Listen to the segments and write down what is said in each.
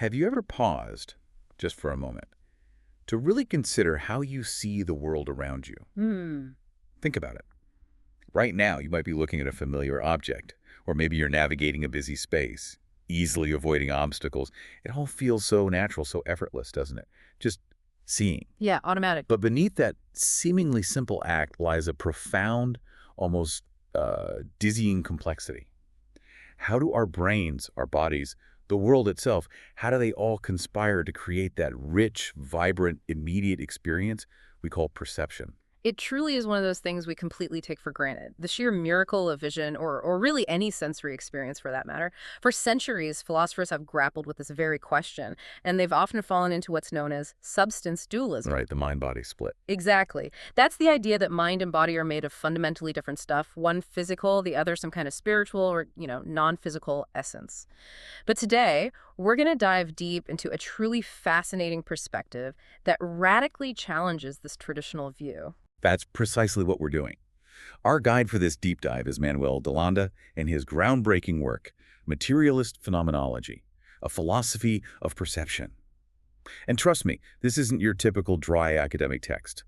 Have you ever paused, just for a moment, to really consider how you see the world around you? Hmm. Think about it. Right now, you might be looking at a familiar object, or maybe you're navigating a busy space, easily avoiding obstacles. It all feels so natural, so effortless, doesn't it? Just seeing. Yeah, automatic. But beneath that seemingly simple act lies a profound, almost dizzying complexity. How do our brains, our bodies, the world itself, how do they all conspire to create that rich, vibrant, immediate experience we call perception? It truly is one of those things we completely take for granted. The sheer miracle of vision, or really any sensory experience for that matter. For centuries, philosophers have grappled with this very question, and they've often fallen into what's known as substance dualism. Right, the mind-body split. Exactly. That's the idea that mind and body are made of fundamentally different stuff, one physical, the other some kind of spiritual or, non-physical essence. But today, we're going to dive deep into a truly fascinating perspective that radically challenges this traditional view. That's precisely what we're doing. Our guide for this deep dive is Manuel DeLanda and his groundbreaking work, Materialist Phenomenology, a philosophy of perception. And trust me, this isn't your typical dry academic text.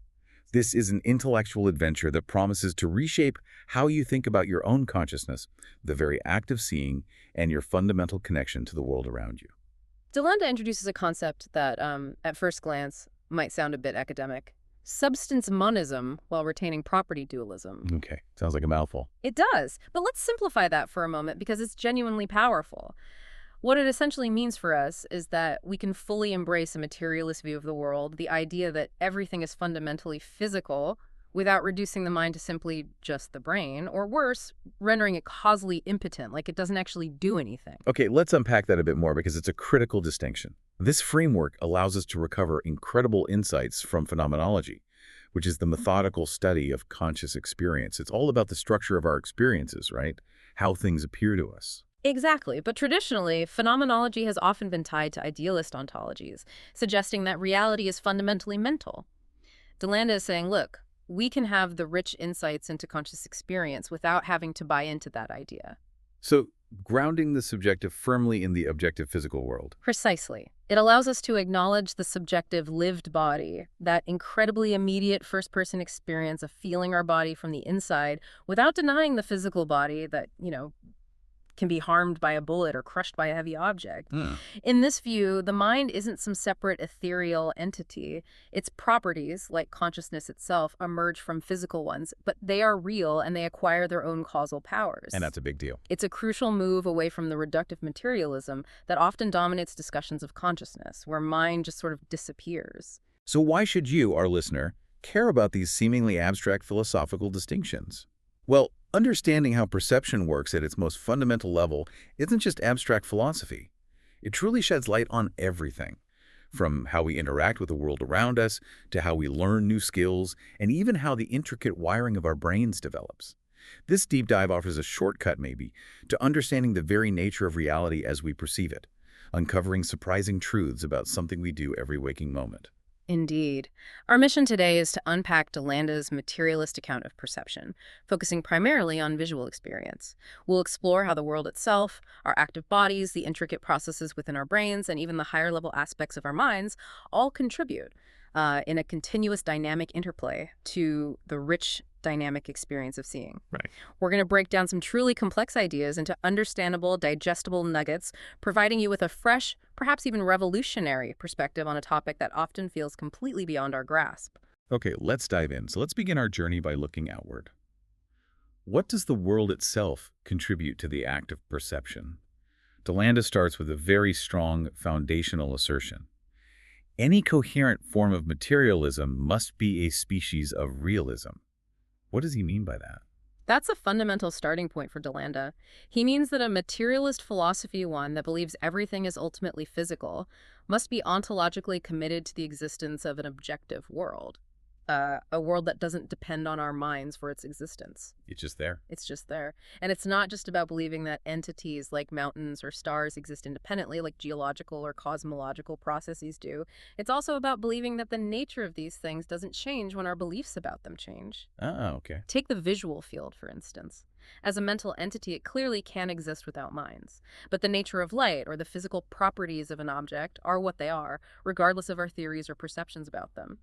This is an intellectual adventure that promises to reshape how you think about your own consciousness, the very act of seeing, and your fundamental connection to the world around you. DeLanda introduces a concept that, at first glance, might sound a bit academic. Substance monism while retaining property dualism. Okay, sounds like a mouthful. It does, but let's simplify that for a moment because it's genuinely powerful. What it essentially means for us is that we can fully embrace a materialist view of the world, the idea that everything is fundamentally physical, without reducing the mind to simply just the brain, or worse, rendering it causally impotent, like it doesn't actually do anything. Okay, let's unpack that a bit more because it's a critical distinction. This framework allows us to recover incredible insights from phenomenology, which is the methodical study of conscious experience. It's all about the structure of our experiences, right? How things appear to us. Exactly, but traditionally, phenomenology has often been tied to idealist ontologies, suggesting that reality is fundamentally mental. DeLanda is saying, look, we can have the rich insights into conscious experience without having to buy into that idea. So, grounding the subjective firmly in the objective physical world. Precisely. It allows us to acknowledge the subjective lived body, that incredibly immediate first-person experience of feeling our body from the inside without denying the physical body that, can be harmed by a bullet or crushed by a heavy object. In this view, the mind isn't some separate ethereal entity. Its properties, like consciousness itself, emerge from physical ones, but they are real and they acquire their own causal powers. And that's a big deal. It's a crucial move away from the reductive materialism that often dominates discussions of consciousness, where mind just sort of disappears. So why should you, our listener, care about these seemingly abstract philosophical distinctions? Well, understanding how perception works at its most fundamental level isn't just abstract philosophy. It truly sheds light on everything, from how we interact with the world around us to how we learn new skills and even how the intricate wiring of our brains develops. This deep dive offers a shortcut, maybe, to understanding the very nature of reality as we perceive it, uncovering surprising truths about something we do every waking moment. Indeed. Our mission today is to unpack DeLanda's materialist account of perception, focusing primarily on visual experience. We'll explore how the world itself, our active bodies, the intricate processes within our brains, and even the higher-level aspects of our minds all contribute in a continuous dynamic interplay to the rich dynamic experience of seeing. Right. We're going to break down some truly complex ideas into understandable, digestible nuggets, providing you with a fresh, perhaps even revolutionary perspective on a topic that often feels completely beyond our grasp. Okay, let's dive in. So let's begin our journey by looking outward. What does the world itself contribute to the act of perception? DeLanda starts with a very strong foundational assertion. Any coherent form of materialism must be a species of realism. What does he mean by that? That's a fundamental starting point for DeLanda. He means that a materialist philosophy, one that believes everything is ultimately physical, must be ontologically committed to the existence of an objective world. A world that doesn't depend on our minds for its existence. It's just there. It's just there. And it's not just about believing that entities like mountains or stars exist independently, like geological or cosmological processes do. It's also about believing that the nature of these things doesn't change when our beliefs about them change. Oh, okay. Take the visual field, for instance. As a mental entity, it clearly can exist without minds. But the nature of light or the physical properties of an object are what they are, regardless of our theories or perceptions about them.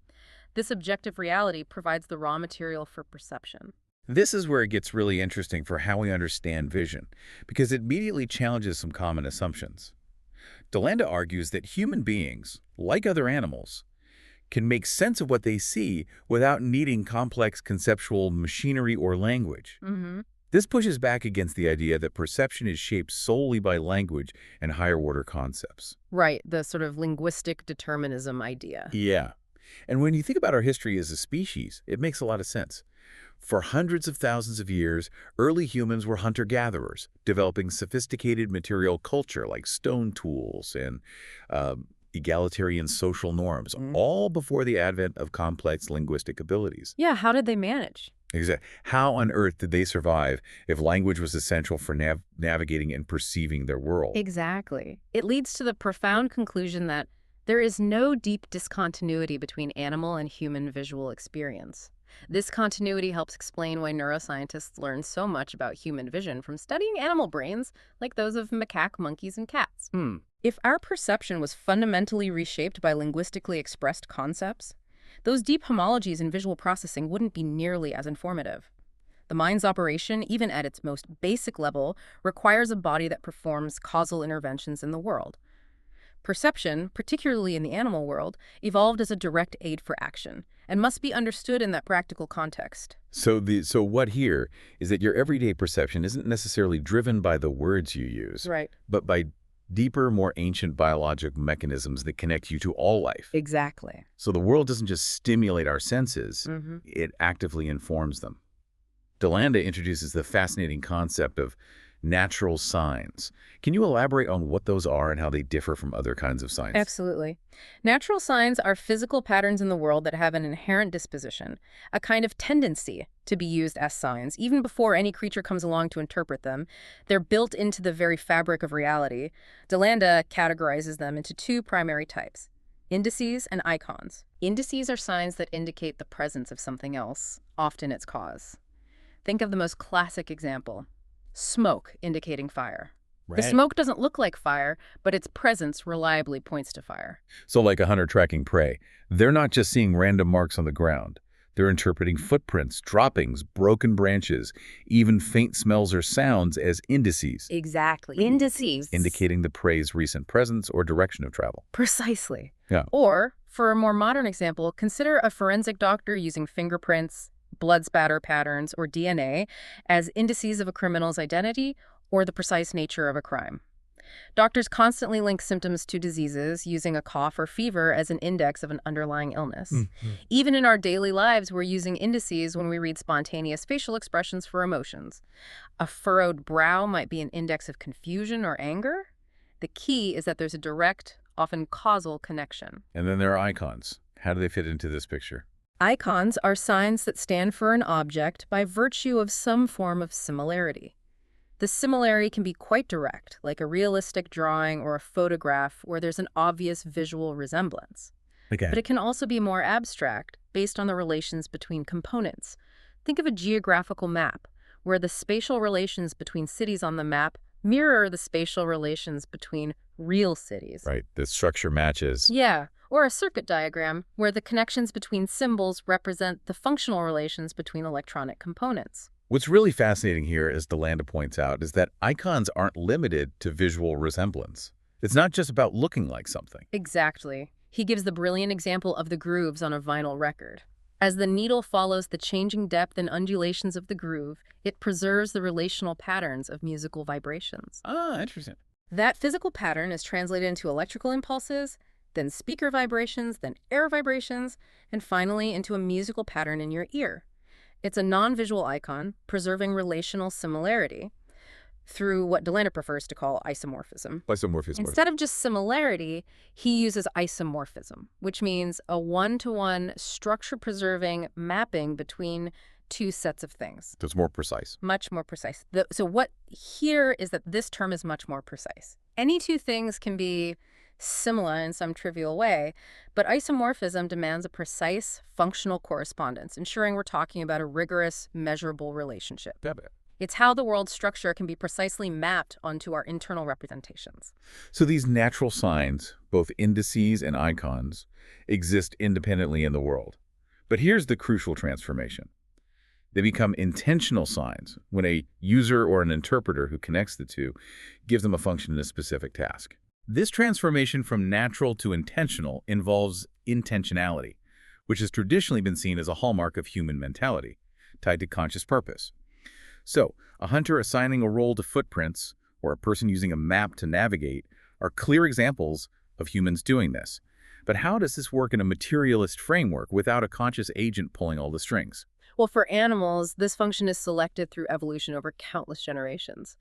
This objective reality provides the raw material for perception. This is where it gets really interesting for how we understand vision, because it immediately challenges some common assumptions. DeLanda argues that human beings, like other animals, can make sense of what they see without needing complex conceptual machinery or language. Mm-hmm. This pushes back against the idea that perception is shaped solely by language and higher-order concepts. Right, the sort of linguistic determinism idea. Yeah. And when you think about our history as a species, it makes a lot of sense. For hundreds of thousands of years, early humans were hunter-gatherers, developing sophisticated material culture like stone tools and egalitarian social norms, all before the advent of complex linguistic abilities. Yeah, how did they manage? Exactly. How on earth did they survive if language was essential for navigating and perceiving their world? Exactly. It leads to the profound conclusion that there is no deep discontinuity between animal and human visual experience. This continuity helps explain why neuroscientists learn so much about human vision from studying animal brains like those of macaque, monkeys, and cats. If our perception was fundamentally reshaped by linguistically expressed concepts, those deep homologies in visual processing wouldn't be nearly as informative. The mind's operation, even at its most basic level, requires a body that performs causal interventions in the world. Perception, particularly in the animal world, evolved as a direct aid for action and must be understood in that practical context. So what here is that your everyday perception isn't necessarily driven by the words you use, Right. but by deeper, more ancient biological mechanisms that connect you to all life. Exactly. So the world doesn't just stimulate our senses, it actively informs them. DeLanda introduces the fascinating concept of natural signs. Can you elaborate on what those are and how they differ from other kinds of signs? Absolutely. Natural signs are physical patterns in the world that have an inherent disposition, a kind of tendency to be used as signs, even before any creature comes along to interpret them. They're built into the very fabric of reality. DeLanda categorizes them into two primary types: indices and icons. Indices are signs that indicate the presence of something else, often its cause. Think of the most classic example: smoke indicating fire. The smoke doesn't look like fire, but its presence reliably points to fire. So like a hunter tracking prey, they're not just seeing random marks on the ground. They're interpreting footprints, droppings, broken branches, even faint smells or sounds as indices. Exactly. Indices. Indicating the prey's recent presence or direction of travel. Precisely. Yeah. Or, for a more modern example, consider a forensic doctor using fingerprints, blood spatter patterns, or DNA as indices of a criminal's identity or the precise nature of a crime. Doctors constantly link symptoms to diseases, using a cough or fever as an index of an underlying illness. Even in our daily lives, we're using indices when we read spontaneous facial expressions for emotions. A furrowed brow might be an index of confusion or anger. The key is that there's a direct, often causal connection. And then there are icons. How do they fit into this picture? Icons are signs that stand for an object by virtue of some form of similarity. The similarity can be quite direct, like a realistic drawing or a photograph where there's an obvious visual resemblance. Okay. But it can also be more abstract, based on the relations between components. Think of a geographical map, where the spatial relations between cities on the map mirror the spatial relations between real cities. Right, the structure matches. Yeah, or a circuit diagram, where the connections between symbols represent the functional relations between electronic components. What's really fascinating here, as DeLanda points out, is that icons aren't limited to visual resemblance. It's not just about looking like something. Exactly. He gives the brilliant example of the grooves on a vinyl record. As the needle follows the changing depth and undulations of the groove, it preserves the relational patterns of musical vibrations. Ah, interesting. That physical pattern is translated into electrical impulses, then speaker vibrations, then air vibrations, and finally into a musical pattern in your ear. It's a non-visual icon, preserving relational similarity. through what DeLanda prefers to call isomorphism. Isomorphism. Instead of just similarity, he uses isomorphism, which means a one-to-one structure-preserving mapping between two sets of things. So it's more precise. Much more precise. So what here is that this term is much more precise. Any two things can be similar in some trivial way, but isomorphism demands a precise functional correspondence, ensuring we're talking about a rigorous, measurable relationship. It's how the world's structure can be precisely mapped onto our internal representations. So these natural signs, both indices and icons, exist independently in the world. But here's the crucial transformation. They become intentional signs when a user or an interpreter who connects the two gives them a function in a specific task. This transformation from natural to intentional involves intentionality, which has traditionally been seen as a hallmark of human mentality, tied to conscious purpose. So, a hunter assigning a role to footprints or a person using a map to navigate are clear examples of humans doing this. But how does this work in a materialist framework without a conscious agent pulling all the strings? Well, for animals, this function is selected through evolution over countless generations.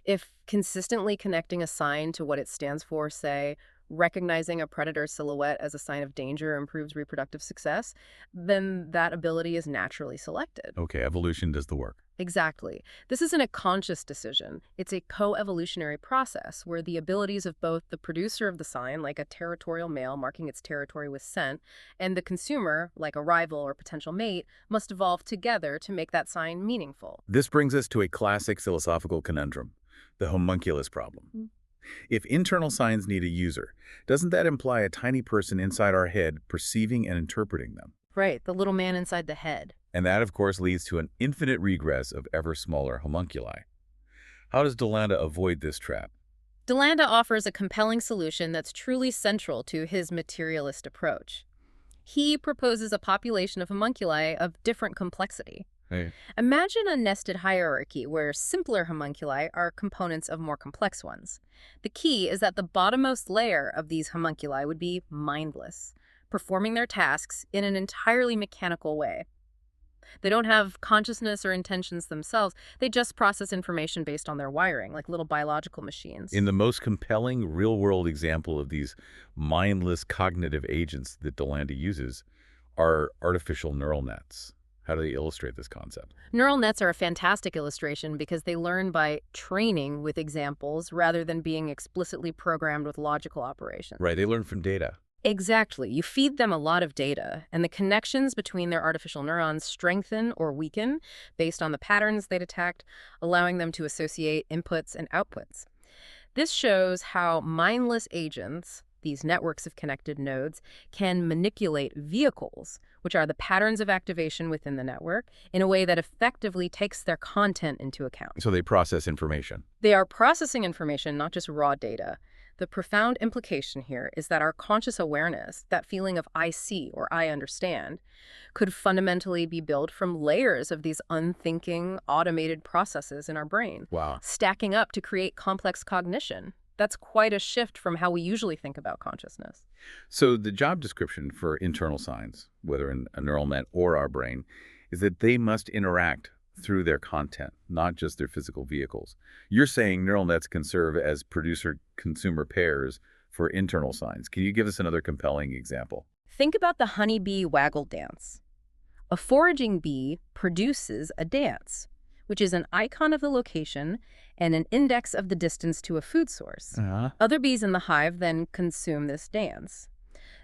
If consistently connecting a sign to what it stands for, say, recognizing a predator's silhouette as a sign of danger improves reproductive success, then that ability is naturally selected. Okay, evolution does the work. Exactly. This isn't a conscious decision. It's a co-evolutionary process where the abilities of both the producer of the sign, like a territorial male marking its territory with scent, and the consumer, like a rival or potential mate, must evolve together to make that sign meaningful. This brings us to a classic philosophical conundrum, the homunculus problem. If internal signs need a user, doesn't that imply a tiny person inside our head perceiving and interpreting them? Right, the little man inside the head. And that, of course, leads to an infinite regress of ever smaller homunculi. How does DeLanda avoid this trap? DeLanda offers a compelling solution that's truly central to his materialist approach. He proposes a population of homunculi of different complexity. Hey. Imagine a nested hierarchy where simpler homunculi are components of more complex ones. The key is that the bottommost layer of these homunculi would be mindless, performing their tasks in an entirely mechanical way. They don't have consciousness or intentions themselves. They just process information based on their wiring, like little biological machines. In the most compelling real-world example of these mindless cognitive agents that DeLanda uses are artificial neural nets. How do they illustrate this concept? Neural nets are a fantastic illustration because they learn by training with examples rather than being explicitly programmed with logical operations. Right, they learn from data. Exactly. You feed them a lot of data, and the connections between their artificial neurons strengthen or weaken based on the patterns they detect, allowing them to associate inputs and outputs. This shows how mindless agents, these networks of connected nodes, can manipulate vehicles, which are the patterns of activation within the network, in a way that effectively takes their content into account. So they process information. They are processing information, not just raw data. The profound implication here is that our conscious awareness, that feeling of I see or I understand, could fundamentally be built from layers of these unthinking, automated processes in our brain, Wow. stacking up to create complex cognition. That's quite a shift from how we usually think about consciousness. So the job description for internal signs, whether in a neural net or our brain, is that they must interact through their content, not just their physical vehicles. You're saying neural nets can serve as producer-consumer pairs for internal signs. Can you give us another compelling example? Think about the honeybee waggle dance. A foraging bee produces a dance, which is an icon of the location and an index of the distance to a food source. Other bees in the hive then consume this dance.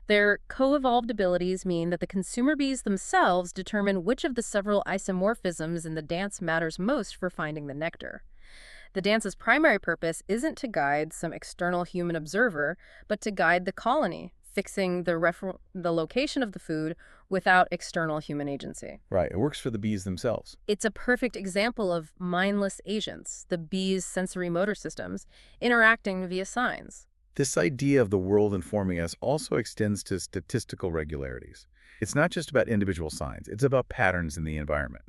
Their co-evolved abilities mean that the consumer bees themselves determine which of the several isomorphisms in the dance matters most for finding the nectar. The dance's primary purpose isn't to guide some external human observer, but to guide the colony, fixing the location of the food without external human agency. Right, it works for the bees themselves. It's a perfect example of mindless agents, the bees' sensory motor systems, interacting via signs. This idea of the world informing us also extends to statistical regularities. It's not just about individual signs, it's about patterns in the environment.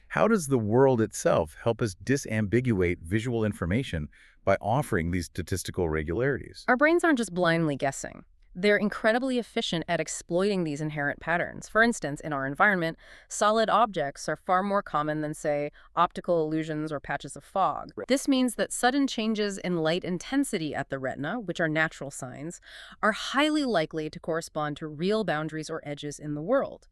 How does the world itself help us disambiguate visual information by offering these statistical regularities? Our brains aren't just blindly guessing. They're incredibly efficient at exploiting these inherent patterns. For instance, in our environment, solid objects are far more common than, say, optical illusions or patches of fog. Right. This means that sudden changes in light intensity at the retina, which are natural signs, are highly likely to correspond to real boundaries or edges in the world.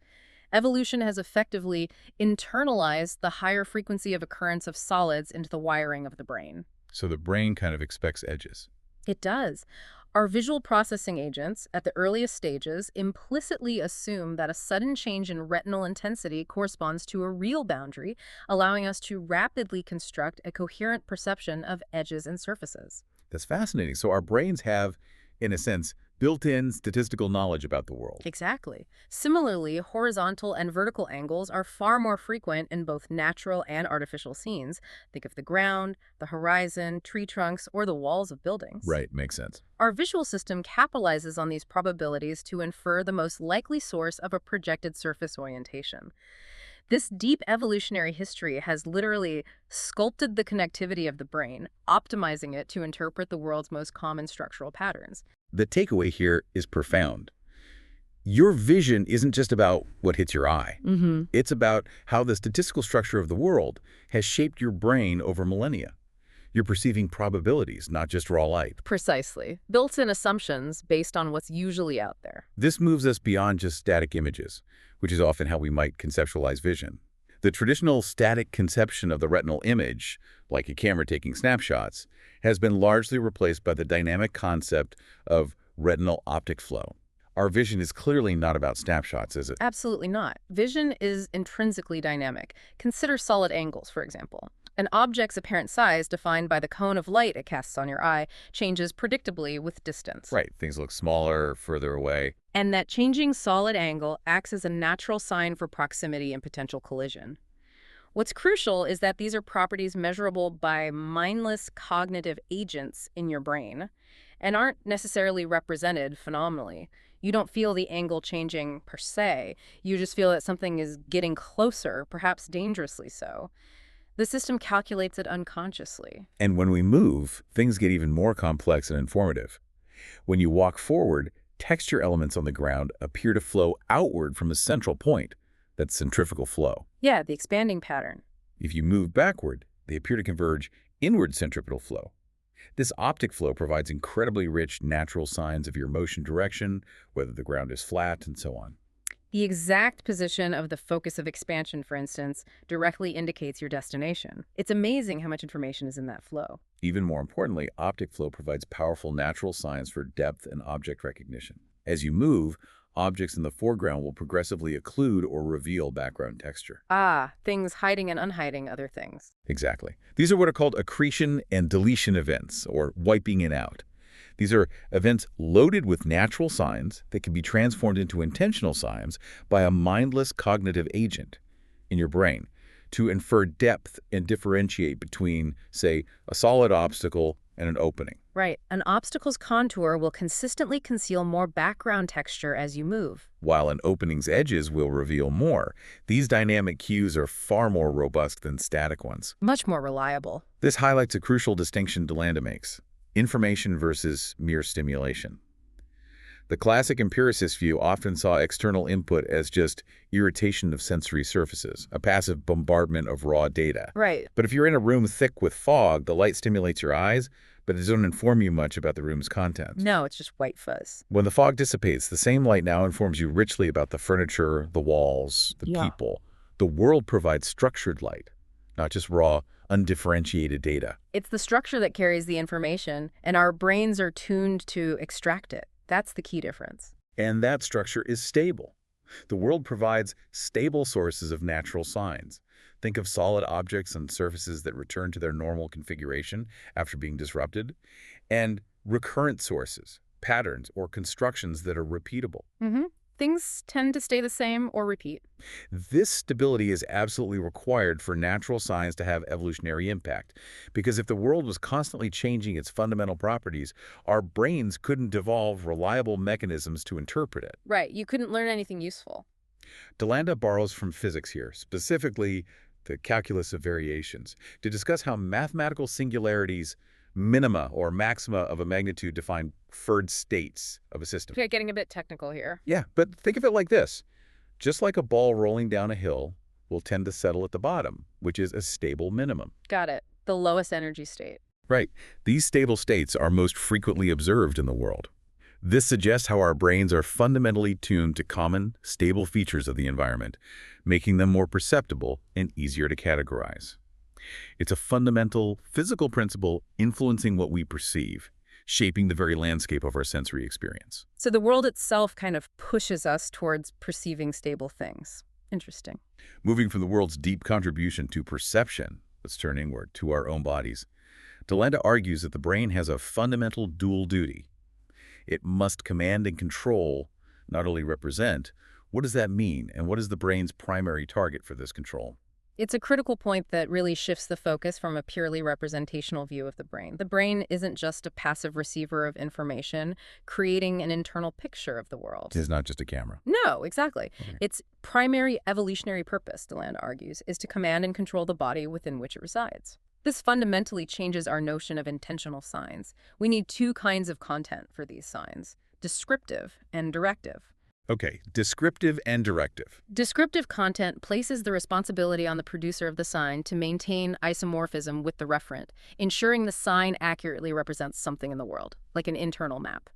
Evolution has effectively internalized the higher frequency of occurrence of solids into the wiring of the brain. So the brain kind of expects edges. It does. Our visual processing agents, at the earliest stages, implicitly assume that a sudden change in retinal intensity corresponds to a real boundary, allowing us to rapidly construct a coherent perception of edges and surfaces. That's fascinating. So our brains have, in a sense, built-in statistical knowledge about the world. Exactly. Similarly, horizontal and vertical angles are far more frequent in both natural and artificial scenes. Think of the ground, the horizon, tree trunks, or the walls of buildings. Right, makes sense. Our visual system capitalizes on these probabilities to infer the most likely source of a projected surface orientation. This deep evolutionary history has literally sculpted the connectivity of the brain, optimizing it to interpret the world's most common structural patterns. The takeaway here is profound. Your vision isn't just about what hits your eye. It's about how the statistical structure of the world has shaped your brain over millennia. You're perceiving probabilities, not just raw light. Precisely. Built-in assumptions based on what's usually out there. This moves us beyond just static images, which is often how we might conceptualize vision. The traditional static conception of the retinal image, like a camera taking snapshots, has been largely replaced by the dynamic concept of retinal optic flow. Our vision is clearly not about snapshots, is it? Absolutely not. Vision is intrinsically dynamic. Consider solid angles, for example. An object's apparent size, defined by the cone of light it casts on your eye, changes predictably with distance. Right, things look smaller, further away. And that changing solid angle acts as a natural sign for proximity and potential collision. What's crucial is that these are properties measurable by mindless cognitive agents in your brain and aren't necessarily represented phenomenally. You don't feel the angle changing per se. You just feel that something is getting closer, perhaps dangerously so. The system calculates it unconsciously. And when we move, things get even more complex and informative. When you walk forward, texture elements on the ground appear to flow outward from a central point. That's centrifugal flow. Yeah, the expanding pattern. If you move backward, they appear to converge inward centripetal flow. This optic flow provides incredibly rich natural signs of your motion direction, whether the ground is flat, and so on. The exact position of the focus of expansion, for instance, directly indicates your destination. It's amazing how much information is in that flow. Even more importantly, optic flow provides powerful natural signs for depth and object recognition. As you move, objects in the foreground will progressively occlude or reveal background texture. Ah, things hiding and unhiding other things. Exactly. These are what are called accretion and deletion events, or wiping it out. These are events loaded with natural signs that can be transformed into intentional signs by a mindless cognitive agent in your brain to infer depth and differentiate between, say, a solid obstacle and an opening. Right. An obstacle's contour will consistently conceal more background texture as you move. While an opening's edges will reveal more, these dynamic cues are far more robust than static ones. Much more reliable. This highlights a crucial distinction DeLanda makes: information versus mere stimulation. The classic empiricist view often saw external input as just irritation of sensory surfaces, a passive bombardment of raw data. Right. But if you're in a room thick with fog, the light stimulates your eyes, but it doesn't inform you much about the room's contents. No, it's just white fuzz. When the fog dissipates, the same light now informs you richly about the furniture, the walls, the people. The world provides structured light, not just raw, undifferentiated data. It's the structure that carries the information, and our brains are tuned to extract it. That's the key difference. And that structure is stable. The world provides stable sources of natural signs. Think of solid objects and surfaces that return to their normal configuration after being disrupted, and recurrent sources, patterns, or constructions that are repeatable. Things tend to stay the same or repeat. This stability is absolutely required for natural science to have evolutionary impact, because if the world was constantly changing its fundamental properties, our brains couldn't evolve reliable mechanisms to interpret it. Right. You couldn't learn anything useful. DeLanda borrows from physics here, specifically the calculus of variations, to discuss how mathematical singularities minima or maxima of a magnitude define preferred states of a system. Okay, getting a bit technical here. Yeah, but think of it like this. Just like a ball rolling down a hill will tend to settle at the bottom, which is a stable minimum. Got it. The lowest energy state. Right. These stable states are most frequently observed in the world. This suggests how our brains are fundamentally tuned to common, stable features of the environment, making them more perceptible and easier to categorize. It's a fundamental physical principle influencing what we perceive, shaping the very landscape of our sensory experience. So the world itself kind of pushes us towards perceiving stable things. Interesting. Moving from the world's deep contribution to perception, let's turn inward to our own bodies. DeLanda argues that the brain has a fundamental dual duty. It must command and control, not only represent. What does that mean, and what is the brain's primary target for this control? It's a critical point that really shifts the focus from a purely representational view of the brain. The brain isn't just a passive receiver of information, creating an internal picture of the world. It's not just a camera. No, exactly. Okay. Its primary evolutionary purpose, DeLanda argues, is to command and control the body within which it resides. This fundamentally changes our notion of intentional signs. We need two kinds of content for these signs, descriptive and directive. Okay, descriptive and directive. Descriptive content places the responsibility on the producer of the sign to maintain isomorphism with the referent, ensuring the sign accurately represents something in the world, like an internal map.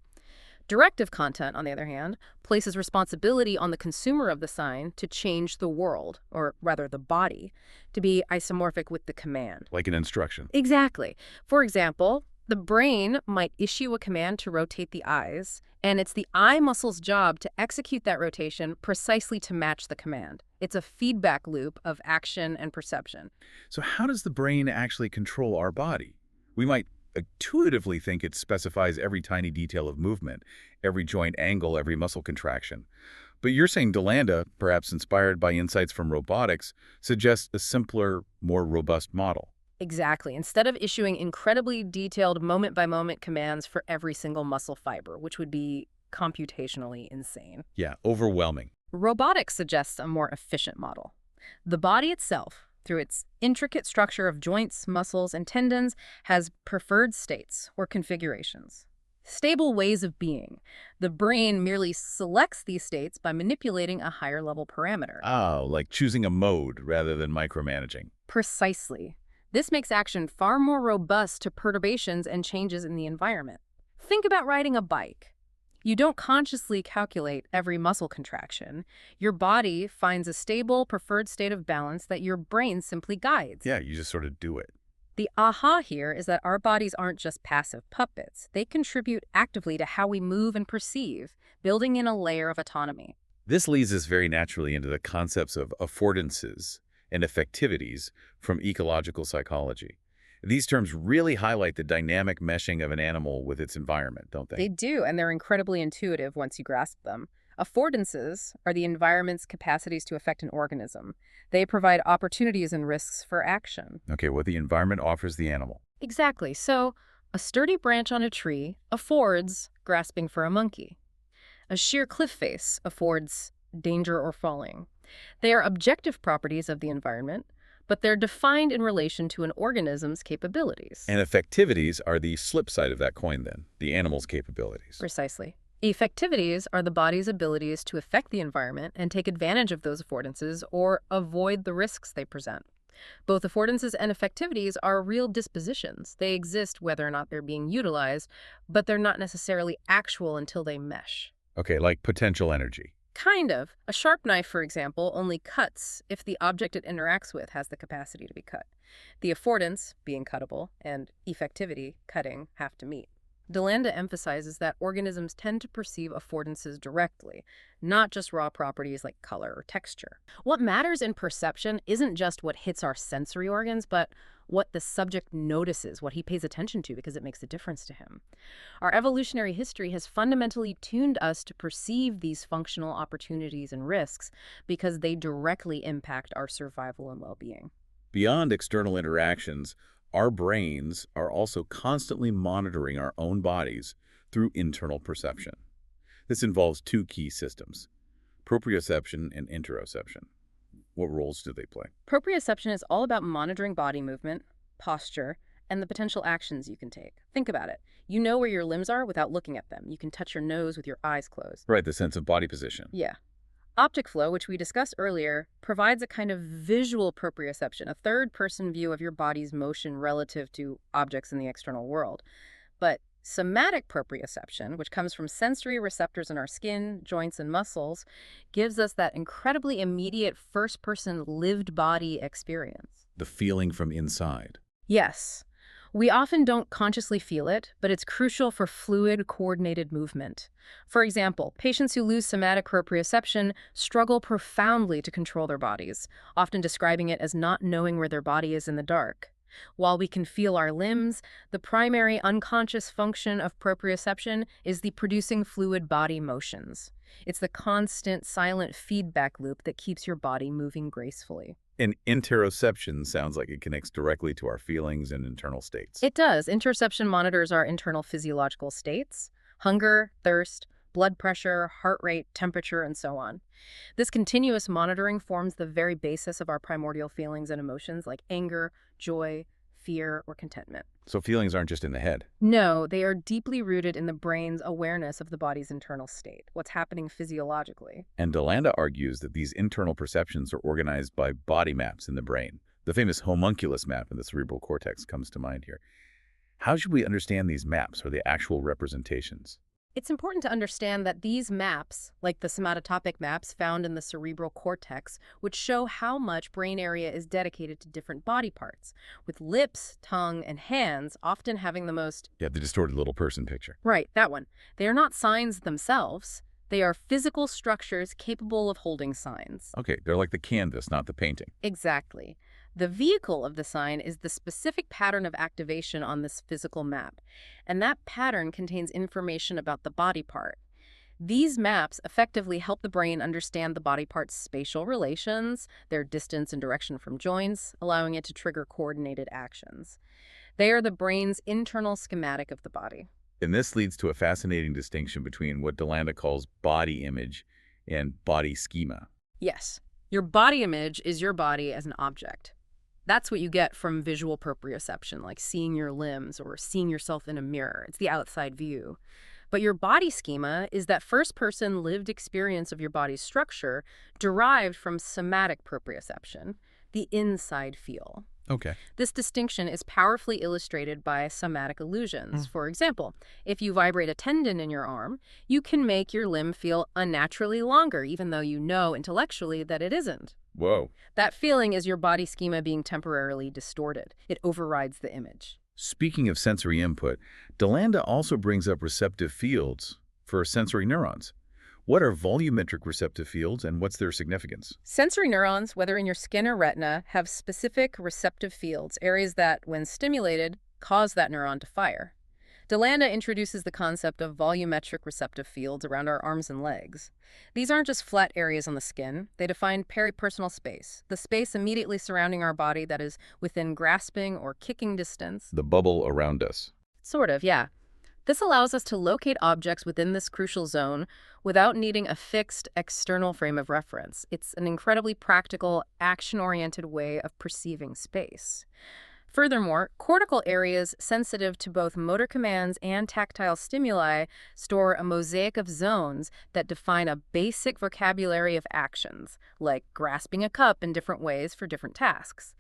Directive content, on the other hand, places responsibility on the consumer of the sign to change the world, or rather the body, to be isomorphic with the command. Like an instruction. Exactly. For example, the brain might issue a command to rotate the eyes, and it's the eye muscle's job to execute that rotation precisely to match the command. It's a feedback loop of action and perception. So how does the brain actually control our body? We might intuitively think it specifies every tiny detail of movement, every joint angle, every muscle contraction. But you're saying DeLanda, perhaps inspired by insights from robotics, suggests a simpler, more robust model. Exactly. Instead of issuing incredibly detailed moment-by-moment commands for every single muscle fiber, which would be computationally insane. Yeah, overwhelming. Robotics suggests a more efficient model. The body itself, through its intricate structure of joints, muscles, and tendons, has preferred states or configurations. Stable ways of being. The brain merely selects these states by manipulating a higher-level parameter. Oh, like choosing a mode rather than micromanaging. Precisely. This makes action far more robust to perturbations and changes in the environment. Think about riding a bike. You don't consciously calculate every muscle contraction. Your body finds a stable, preferred state of balance that your brain simply guides. Yeah, you just sort of do it. The aha here is that our bodies aren't just passive puppets. They contribute actively to how we move and perceive, building in a layer of autonomy. This leads us very naturally into the concepts of affordances and effectivities from ecological psychology. These terms really highlight the dynamic meshing of an animal with its environment, don't they? They do, and they're incredibly intuitive once you grasp them. Affordances are the environment's capacities to affect an organism. They provide opportunities and risks for action. Okay, what the environment offers the animal. Exactly. So, a sturdy branch on a tree affords grasping for a monkey. A sheer cliff face affords danger or falling. They are objective properties of the environment, but they're defined in relation to an organism's capabilities. And effectivities are the flip side of that coin then, the animal's capabilities. Precisely. Effectivities are the body's abilities to affect the environment and take advantage of those affordances or avoid the risks they present. Both affordances and effectivities are real dispositions. They exist whether or not they're being utilized, but they're not necessarily actual until they mesh. Okay, like potential energy. Kind of. A sharp knife, for example, only cuts if the object it interacts with has the capacity to be cut. The affordance, being cuttable, and effectivity, cutting, have to meet. DeLanda emphasizes that organisms tend to perceive affordances directly, not just raw properties like color or texture. What matters in perception isn't just what hits our sensory organs, but what the subject notices, what he pays attention to, because it makes a difference to him. Our evolutionary history has fundamentally tuned us to perceive these functional opportunities and risks because they directly impact our survival and well-being. Beyond external interactions, our brains are also constantly monitoring our own bodies through internal perception. This involves two key systems, proprioception and interoception. What roles do they play? Proprioception is all about monitoring body movement, posture, and the potential actions you can take. Think about it. You know where your limbs are without looking at them. You can touch your nose with your eyes closed. Right, the sense of body position. Yeah. Optic flow, which we discussed earlier, provides a kind of visual proprioception, a third-person view of your body's motion relative to objects in the external world. But somatic proprioception, which comes from sensory receptors in our skin, joints, and muscles, gives us that incredibly immediate first-person lived body experience. The feeling from inside. Yes. We often don't consciously feel it, but it's crucial for fluid, coordinated movement. For example, patients who lose somatic proprioception struggle profoundly to control their bodies, often describing it as not knowing where their body is in the dark. While we can feel our limbs, the primary unconscious function of proprioception is the producing fluid body motions. It's the constant, silent feedback loop that keeps your body moving gracefully. And interoception sounds like it connects directly to our feelings and internal states. It does. Interoception monitors our internal physiological states: hunger, thirst, blood pressure, heart rate, temperature, and so on. This continuous monitoring forms the very basis of our primordial feelings and emotions like anger, joy, fear, or contentment. So feelings aren't just in the head. No, they are deeply rooted in the brain's awareness of the body's internal state, what's happening physiologically. And DeLanda argues that these internal perceptions are organized by body maps in the brain. The famous homunculus map in the cerebral cortex comes to mind here. How should we understand these maps or the actual representations? It's important to understand that these maps, like the somatotopic maps found in the cerebral cortex, which show how much brain area is dedicated to different body parts, with lips, tongue, and hands often having the most... Yeah, the distorted little person picture. Right, that one. They are not signs themselves. They are physical structures capable of holding signs. Okay, they're like the canvas, not the painting. Exactly. The vehicle of the sign is the specific pattern of activation on this physical map, and that pattern contains information about the body part. These maps effectively help the brain understand the body part's spatial relations, their distance and direction from joints, allowing it to trigger coordinated actions. They are the brain's internal schematic of the body. And this leads to a fascinating distinction between what DeLanda calls body image and body schema. Yes, your body image is your body as an object. That's what you get from visual proprioception, like seeing your limbs or seeing yourself in a mirror. It's the outside view. But your body schema is that first-person lived experience of your body's structure derived from somatic proprioception, the inside feel. Okay. This distinction is powerfully illustrated by somatic illusions. For example, if you vibrate a tendon in your arm, you can make your limb feel unnaturally longer, even though you know intellectually that it isn't. Whoa. That feeling is your body schema being temporarily distorted. It overrides the image. Speaking of sensory input, DeLanda also brings up receptive fields for sensory neurons. What are volumetric receptive fields and what's their significance? Sensory neurons, whether in your skin or retina, have specific receptive fields, areas that, when stimulated, cause that neuron to fire. DeLanda introduces the concept of volumetric receptive fields around our arms and legs. These aren't just flat areas on the skin. They define peripersonal space, the space immediately surrounding our body that is within grasping or kicking distance. The bubble around us. Sort of, yeah. This allows us to locate objects within this crucial zone without needing a fixed external frame of reference. It's an incredibly practical, action-oriented way of perceiving space. Furthermore, cortical areas sensitive to both motor commands and tactile stimuli store a mosaic of zones that define a basic vocabulary of actions, like grasping a cup in different ways for different tasks.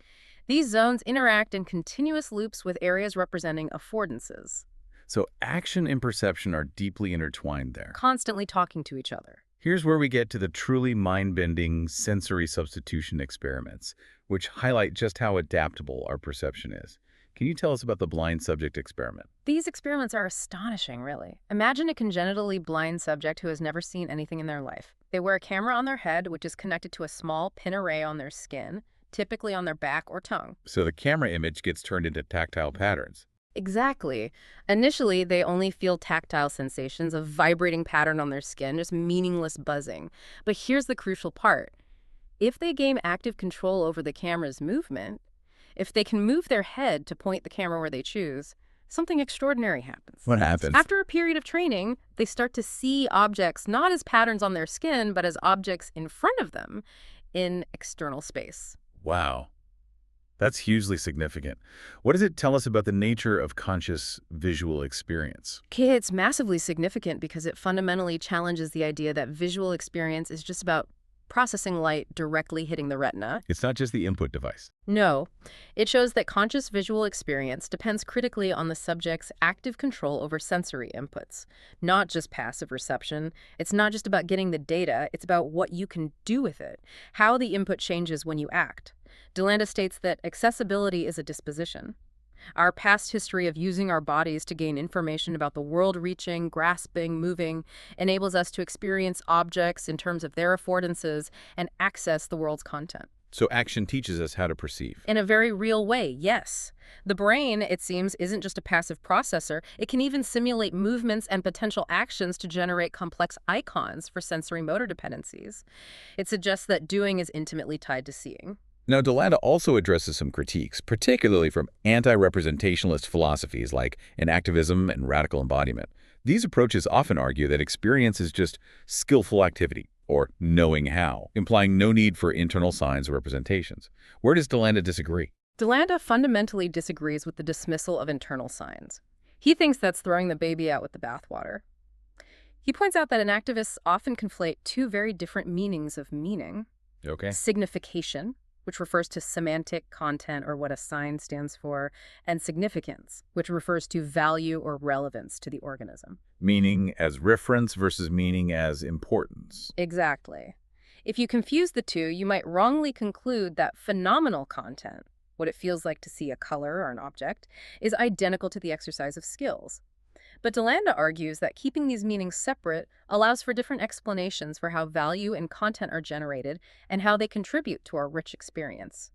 These zones interact in continuous loops with areas representing affordances. So action and perception are deeply intertwined there. Constantly talking to each other. Here's where we get to the truly mind-bending sensory substitution experiments, which highlight just how adaptable our perception is. Can you tell us about the blind subject experiment? These experiments are astonishing, really. Imagine a congenitally blind subject who has never seen anything in their life. They wear a camera on their head, which is connected to a small pin array on their skin, typically on their back or tongue. So the camera image gets turned into tactile patterns. Exactly. Initially, they only feel tactile sensations, a vibrating pattern on their skin, just meaningless buzzing. But here's the crucial part. If they gain active control over the camera's movement, if they can move their head to point the camera where they choose, something extraordinary happens. What happens? After a period of training, they start to see objects not as patterns on their skin, but as objects in front of them in external space. Wow. That's hugely significant. What does it tell us about the nature of conscious visual experience? Okay, it's massively significant because it fundamentally challenges the idea that visual experience is just about processing light directly hitting the retina. It's not just the input device. No, it shows that conscious visual experience depends critically on the subject's active control over sensory inputs, not just passive reception. It's not just about getting the data, it's about what you can do with it, how the input changes when you act. DeLanda states that accessibility is a disposition. Our past history of using our bodies to gain information about the world, reaching, grasping, moving, enables us to experience objects in terms of their affordances and access the world's content. So action teaches us how to perceive. In a very real way, yes. The brain, it seems, isn't just a passive processor. It can even simulate movements and potential actions to generate complex icons for sensory motor dependencies. It suggests that doing is intimately tied to seeing. Now, DeLanda also addresses some critiques, particularly from anti-representationalist philosophies like enactivism and radical embodiment. These approaches often argue that experience is just skillful activity, or knowing how, implying no need for internal signs or representations. Where does DeLanda disagree? DeLanda fundamentally disagrees with the dismissal of internal signs. He thinks that's throwing the baby out with the bathwater. He points out that enactivists often conflate two very different meanings of meaning. Okay. Signification, which refers to semantic content or what a sign stands for, and significance, which refers to value or relevance to the organism. Meaning as reference versus meaning as importance. Exactly. If you confuse the two, you might wrongly conclude that phenomenal content, what it feels like to see a color or an object, is identical to the exercise of skills. But DeLanda argues that keeping these meanings separate allows for different explanations for how value and content are generated and how they contribute to our rich experience.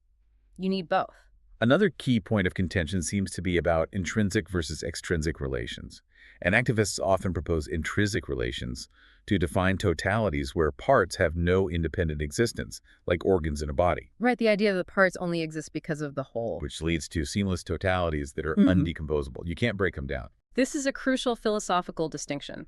You need both. Another key point of contention seems to be about intrinsic versus extrinsic relations. And activists often propose intrinsic relations to define totalities where parts have no independent existence, like organs in a body. Right, the idea that parts only exist because of the whole. Which leads to seamless totalities that are undecomposable. You can't break them down. This is a crucial philosophical distinction.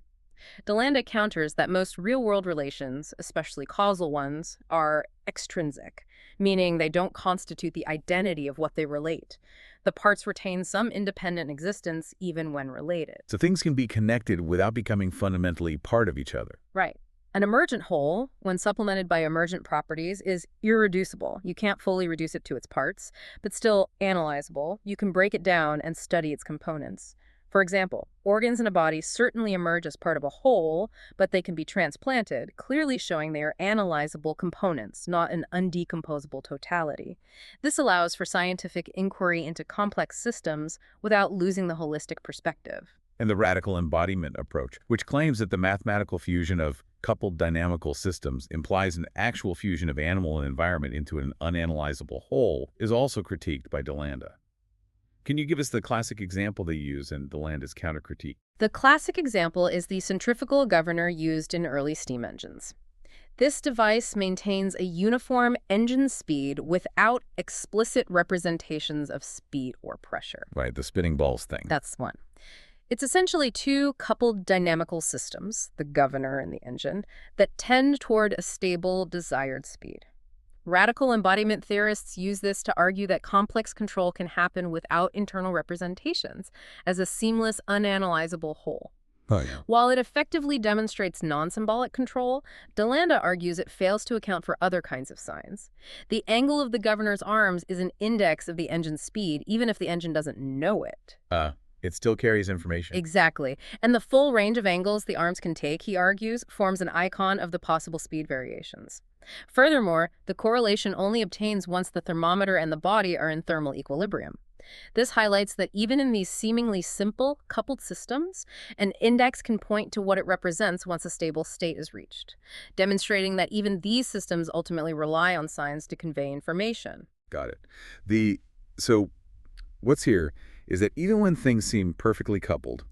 DeLanda counters that most real-world relations, especially causal ones, are extrinsic, meaning they don't constitute the identity of what they relate. The parts retain some independent existence even when related. So things can be connected without becoming fundamentally part of each other. Right. An emergent whole, when supplemented by emergent properties, is irreducible. You can't fully reduce it to its parts, but still analyzable. You can break it down and study its components. For example, organs in a body certainly emerge as part of a whole, but they can be transplanted, clearly showing they are analyzable components, not an undecomposable totality. This allows for scientific inquiry into complex systems without losing the holistic perspective. And the radical embodiment approach, which claims that the mathematical fusion of coupled dynamical systems implies an actual fusion of animal and environment into an unanalyzable whole, is also critiqued by DeLanda. Can you give us the classic example they use in DeLanda's counter-critique? The classic example is the centrifugal governor used in early steam engines. This device maintains a uniform engine speed without explicit representations of speed or pressure. Right, the spinning balls thing. That's one. It's essentially two coupled dynamical systems, the governor and the engine, that tend toward a stable, desired speed. Radical embodiment theorists use this to argue that complex control can happen without internal representations as a seamless, unanalyzable whole. Oh, yeah. While it effectively demonstrates non-symbolic control, DeLanda argues it fails to account for other kinds of signs. The angle of the governor's arms is an index of the engine's speed, even if the engine doesn't know it. It still carries information. Exactly. And the full range of angles the arms can take, he argues, forms an icon of the possible speed variations. Furthermore, the correlation only obtains once the thermometer and the body are in thermal equilibrium. This highlights that even in these seemingly simple, coupled systems, an index can point to what it represents once a stable state is reached, demonstrating that even these systems ultimately rely on signs to convey information. Got it. So what's here is that even when things seem perfectly coupled,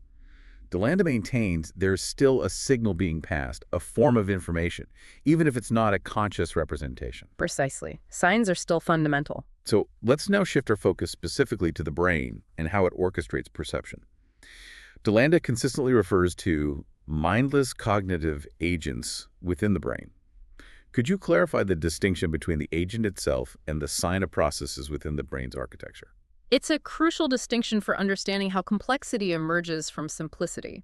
DeLanda maintains there's still a signal being passed, a form of information, even if it's not a conscious representation. Precisely. Signs are still fundamental. So let's now shift our focus specifically to the brain and how it orchestrates perception. DeLanda consistently refers to mindless cognitive agents within the brain. Could you clarify the distinction between the agent itself and the sign of processes within the brain's architecture? It's a crucial distinction for understanding how complexity emerges from simplicity.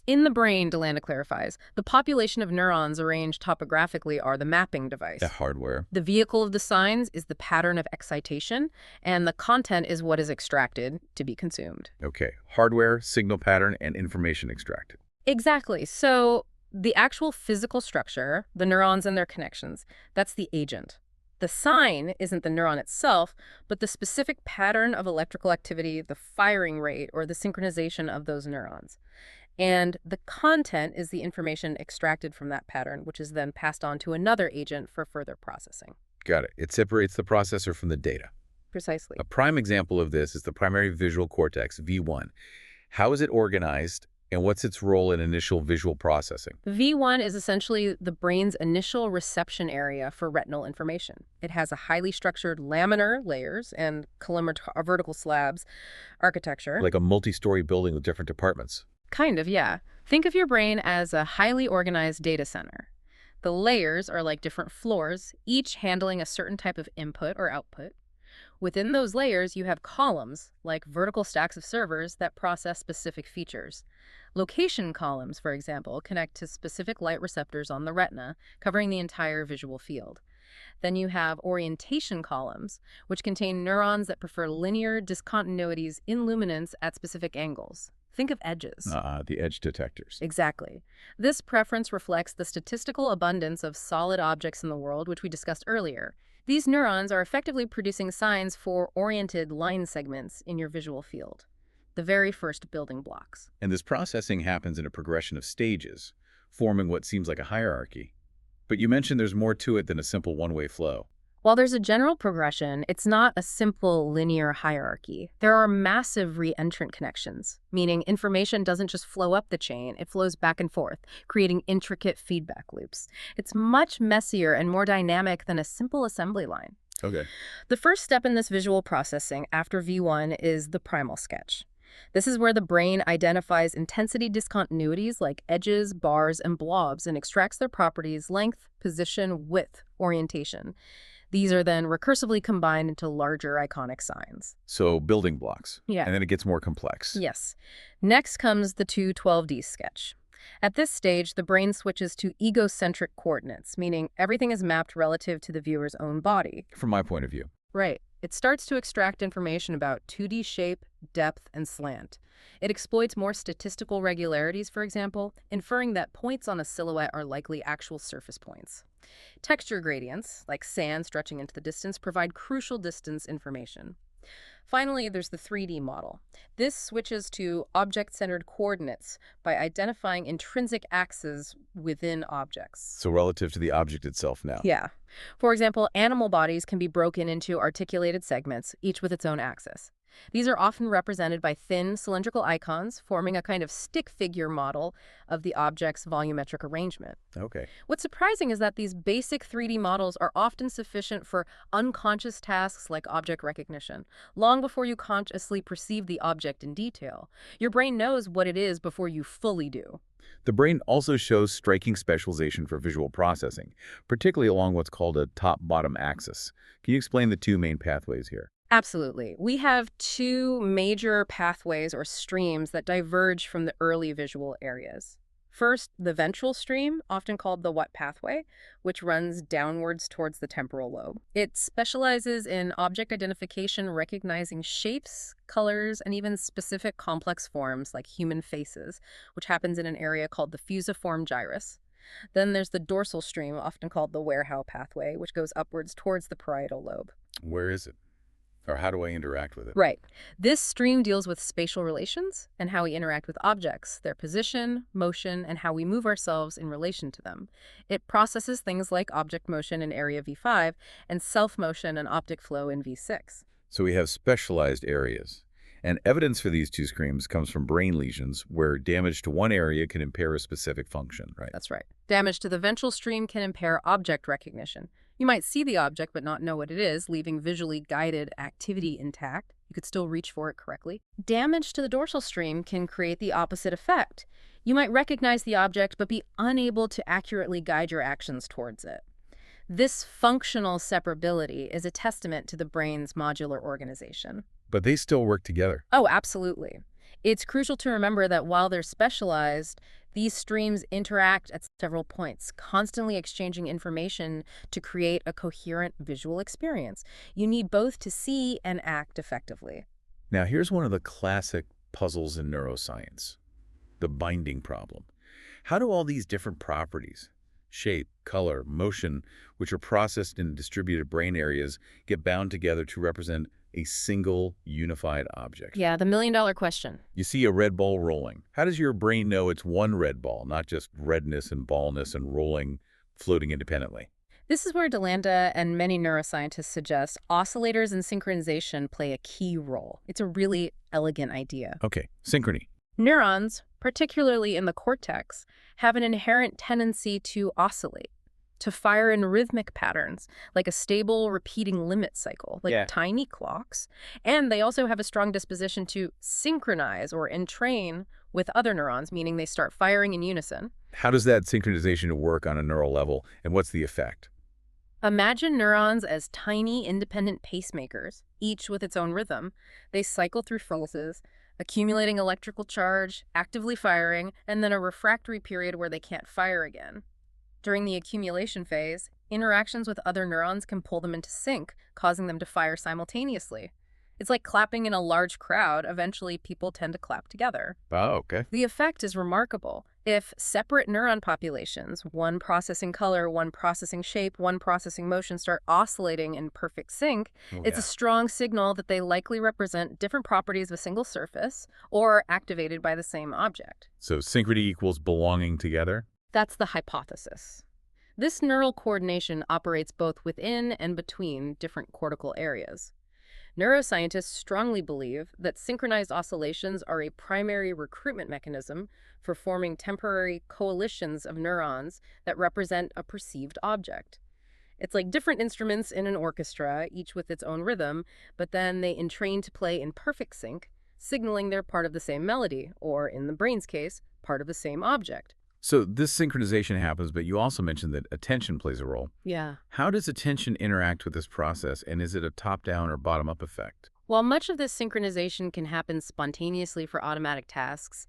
In the brain, DeLanda clarifies, the population of neurons arranged topographically are the mapping The device. hardware. The vehicle of the signs is the pattern of excitation, and the content is what is extracted to be consumed. Okay. Hardware, signal pattern, and information extracted. Exactly. So the actual physical structure, the neurons and their connections, that's the agent. The sign isn't the neuron itself, but the specific pattern of electrical activity, the firing rate, or the synchronization of those neurons. And the content is the information extracted from that pattern, which is then passed on to another agent for further processing. Got it. It separates the processor from the data. Precisely. A prime example of this is the primary visual cortex, V1. How is it organized, and what's its role in initial visual processing? V1 is essentially the brain's initial reception area for retinal information. It has a highly structured laminar layers and columnar vertical slabs architecture. Like a multi-story building with different departments. Kind of, yeah. Think of your brain as a highly organized data center. The layers are like different floors, each handling a certain type of input or output. Within those layers, you have columns, like vertical stacks of servers that process specific features. Location columns, for example, connect to specific light receptors on the retina, covering the entire visual field. Then you have orientation columns, which contain neurons that prefer linear discontinuities in luminance at specific angles. Think of edges. The edge detectors. Exactly. This preference reflects the statistical abundance of solid objects in the world, which we discussed earlier. These neurons are effectively producing signs for oriented line segments in your visual field, the very first building blocks. And this processing happens in a progression of stages, forming what seems like a hierarchy. But you mentioned there's more to it than a simple one-way flow. While there's a general progression, it's not a simple linear hierarchy. There are massive reentrant connections, meaning information doesn't just flow up the chain, it flows back and forth, creating intricate feedback loops. It's much messier and more dynamic than a simple assembly line. Okay. The first step in this visual processing after V1 is the primal sketch. This is where the brain identifies intensity discontinuities like edges, bars, and blobs and extracts their properties: length, position, width, orientation. These are then recursively combined into larger iconic signs. So building blocks. Yeah. And then it gets more complex. Yes. Next comes the 212D sketch. At this stage, the brain switches to egocentric coordinates, meaning everything is mapped relative to the viewer's own body. From my point of view. Right. It starts to extract information about 2D shape, depth, and slant. It exploits more statistical regularities, for example, inferring that points on a silhouette are likely actual surface points. Texture gradients, like sand stretching into the distance, provide crucial distance information. Finally, there's the 3D model. This switches to object-centered coordinates by identifying intrinsic axes within objects. So relative to the object itself now. Yeah. For example, animal bodies can be broken into articulated segments, each with its own axis. These are often represented by thin, cylindrical icons, forming a kind of stick figure model of the object's volumetric arrangement. Okay. What's surprising is that these basic 3D models are often sufficient for unconscious tasks like object recognition, long before you consciously perceive the object in detail. Your brain knows what it is before you fully do. The brain also shows striking specialization for visual processing, particularly along what's called a top-bottom axis. Can you explain the two main pathways here? Absolutely. We have two major pathways or streams that diverge from the early visual areas. First, the ventral stream, often called the what pathway, which runs downwards towards the temporal lobe. It specializes in object identification, recognizing shapes, colors, and even specific complex forms like human faces, which happens in an area called the fusiform gyrus. Then there's the dorsal stream, often called the Warehouse pathway, which goes upwards towards the parietal lobe. Where is it? Or how do I interact with it? Right. This stream deals with spatial relations and how we interact with objects, their position, motion, and how we move ourselves in relation to them. It processes things like object motion in area V5 and self-motion and optic flow in V6. So we have specialized areas. And evidence for these two streams comes from brain lesions where damage to one area can impair a specific function, right? That's right. Damage to the ventral stream can impair object recognition. You might see the object but not know what it is, leaving visually guided activity intact. You could still reach for it correctly. Damage to the dorsal stream can create the opposite effect. You might recognize the object but be unable to accurately guide your actions towards it. This functional separability is a testament to the brain's modular organization. But they still work together. Oh, absolutely. It's crucial to remember that while they're specialized, these streams interact at several points, constantly exchanging information to create a coherent visual experience. You need both to see and act effectively. Now, here's one of the classic puzzles in neuroscience, the binding problem. How do all these different properties, shape, color, motion, which are processed in distributed brain areas, get bound together to represent a single unified object? Yeah, the million-dollar question. You see a red ball rolling. How does your brain know it's one red ball, not just redness and ballness and rolling, floating independently? This is where DeLanda and many neuroscientists suggest oscillators and synchronization play a key role. It's a really elegant idea. Okay, synchrony. Neurons, particularly in the cortex, have an inherent tendency to oscillate, to fire in rhythmic patterns, like a stable, repeating limit cycle, like tiny clocks. And they also have a strong disposition to synchronize or entrain with other neurons, meaning they start firing in unison. How does that synchronization work on a neural level, and what's the effect? Imagine neurons as tiny, independent pacemakers, each with its own rhythm. They cycle through phases, accumulating electrical charge, actively firing, and then a refractory period where they can't fire again. During the accumulation phase, interactions with other neurons can pull them into sync, causing them to fire simultaneously. It's like clapping in a large crowd. Eventually, people tend to clap together. Oh, okay. The effect is remarkable. If separate neuron populations, one processing color, one processing shape, one processing motion, start oscillating in perfect sync, it's a strong signal that they likely represent different properties of a single surface or are activated by the same object. So synchrony equals belonging together? That's the hypothesis. This neural coordination operates both within and between different cortical areas. Neuroscientists strongly believe that synchronized oscillations are a primary recruitment mechanism for forming temporary coalitions of neurons that represent a perceived object. It's like different instruments in an orchestra, each with its own rhythm, but then they entrain to play in perfect sync, signaling they're part of the same melody, or in the brain's case, part of the same object. So this synchronization happens, but you also mentioned that attention plays a role. Yeah. How does attention interact with this process, and is it a top-down or bottom-up effect? While much of this synchronization can happen spontaneously for automatic tasks,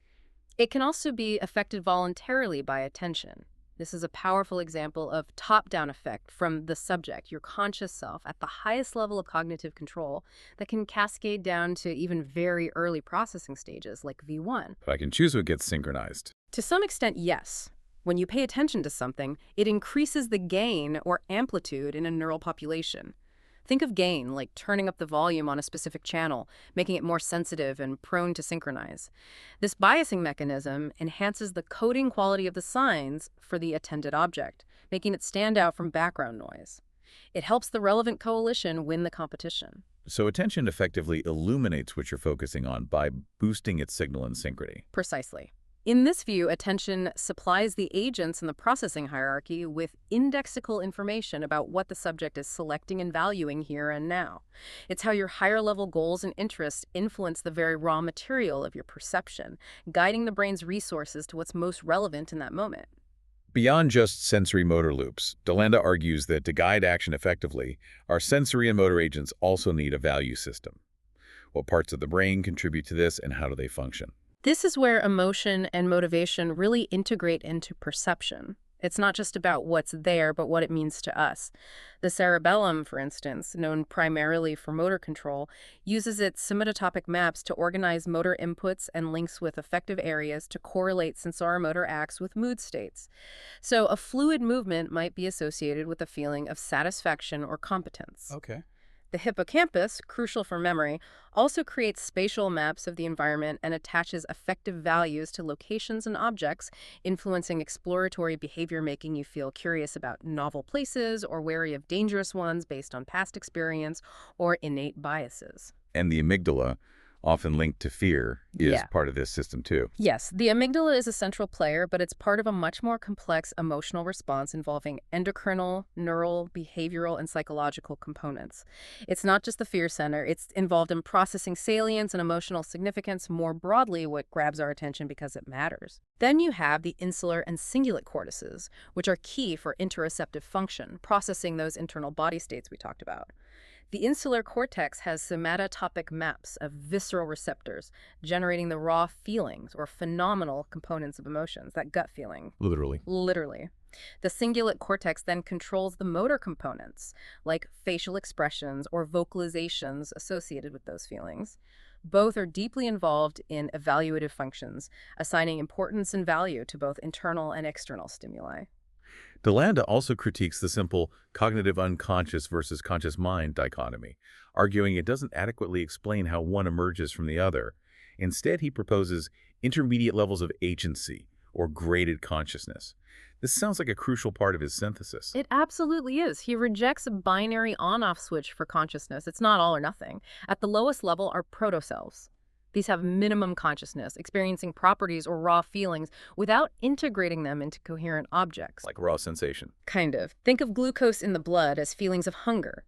it can also be affected voluntarily by attention. This is a powerful example of top-down effect from the subject, your conscious self, at the highest level of cognitive control that can cascade down to even very early processing stages like V1. But I can choose what gets synchronized. To some extent, yes. When you pay attention to something, it increases the gain or amplitude in a neural population. Think of gain like turning up the volume on a specific channel, making it more sensitive and prone to synchronize. This biasing mechanism enhances the coding quality of the signs for the attended object, making it stand out from background noise. It helps the relevant coalition win the competition. So attention effectively illuminates what you're focusing on by boosting its signal in synchrony. Precisely. In this view, attention supplies the agents in the processing hierarchy with indexical information about what the subject is selecting and valuing here and now. It's how your higher-level goals and interests influence the very raw material of your perception, guiding the brain's resources to what's most relevant in that moment. Beyond just sensory motor loops, DeLanda argues that to guide action effectively, our sensory and motor agents also need a value system. What parts of the brain contribute to this, and how do they function? This is where emotion and motivation really integrate into perception. It's not just about what's there, but what it means to us. The cerebellum, for instance, known primarily for motor control, uses its somatotopic maps to organize motor inputs and links with affective areas to correlate sensoromotor acts with mood states. So a fluid movement might be associated with a feeling of satisfaction or competence. Okay. The hippocampus, crucial for memory, also creates spatial maps of the environment and attaches affective values to locations and objects, influencing exploratory behavior, making you feel curious about novel places or wary of dangerous ones based on past experience or innate biases. And the amygdala, often linked to fear, is Yeah. part of this system too. Yes, the amygdala is a central player, but it's part of a much more complex emotional response involving endocrinal, neural, behavioral, and psychological components. It's not just the fear center, it's involved in processing salience and emotional significance more broadly, what grabs our attention because it matters. Then you have the insular and cingulate cortices, which are key for interoceptive function, processing those internal body states we talked about. The insular cortex has somatotopic maps of visceral receptors, generating the raw feelings or phenomenal components of emotions, that gut feeling. Literally. Literally. The cingulate cortex then controls the motor components, like facial expressions or vocalizations associated with those feelings. Both are deeply involved in evaluative functions, assigning importance and value to both internal and external stimuli. DeLanda also critiques the simple cognitive unconscious versus conscious mind dichotomy, arguing it doesn't adequately explain how one emerges from the other. Instead, he proposes intermediate levels of agency, or graded consciousness. This sounds like a crucial part of his synthesis. It absolutely is. He rejects a binary on-off switch for consciousness. It's not all or nothing. At the lowest level are protoselves. These have minimum consciousness, experiencing properties or raw feelings without integrating them into coherent objects. Like raw sensation. Kind of. Think of glucose in the blood as feelings of hunger,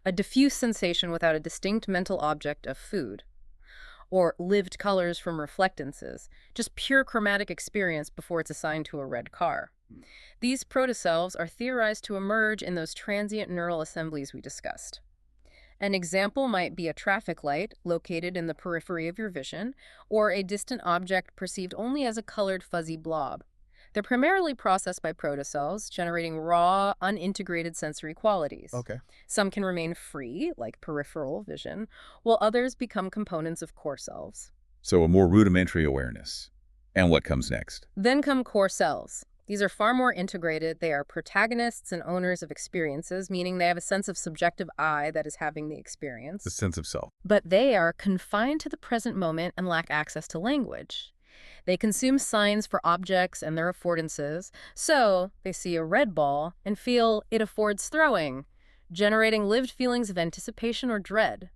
a diffuse sensation without a distinct mental object of food. Or lived colors from reflectances, just pure chromatic experience before it's assigned to a red car. These protoselves are theorized to emerge in those transient neural assemblies we discussed. An example might be a traffic light located in the periphery of your vision, or a distant object perceived only as a colored fuzzy blob. They're primarily processed by protocells, generating raw, unintegrated sensory qualities. Okay. Some can remain free, like peripheral vision, while others become components of core selves. So a more rudimentary awareness. And what comes next? Then come core selves. These are far more integrated. They are protagonists and owners of experiences, meaning they have a sense of subjective I that is having the experience. The sense of self. But they are confined to the present moment and lack access to language. They consume signs for objects and their affordances, so they see a red ball and feel it affords throwing, generating lived feelings of anticipation or dread.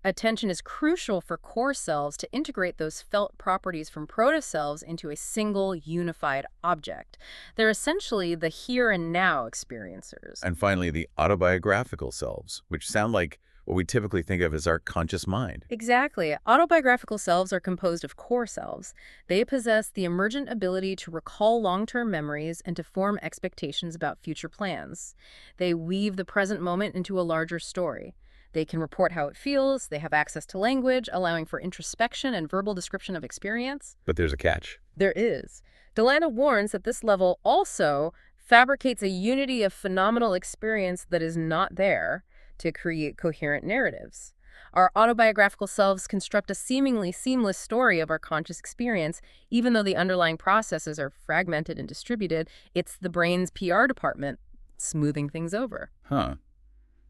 Attention is crucial for core selves to integrate those felt properties from protoselves into a single, unified object. They're essentially the here and now experiencers. And finally, the autobiographical selves, which sound like what we typically think of as our conscious mind. Exactly. Autobiographical selves are composed of core selves. They possess the emergent ability to recall long-term memories and to form expectations about future plans. They weave the present moment into a larger story. They can report how it feels, they have access to language, allowing for introspection and verbal description of experience. But there's a catch. There is. DeLanda warns that this level also fabricates a unity of phenomenal experience that is not there to create coherent narratives. Our autobiographical selves construct a seemingly seamless story of our conscious experience, even though the underlying processes are fragmented and distributed. It's the brain's PR department smoothing things over. Huh.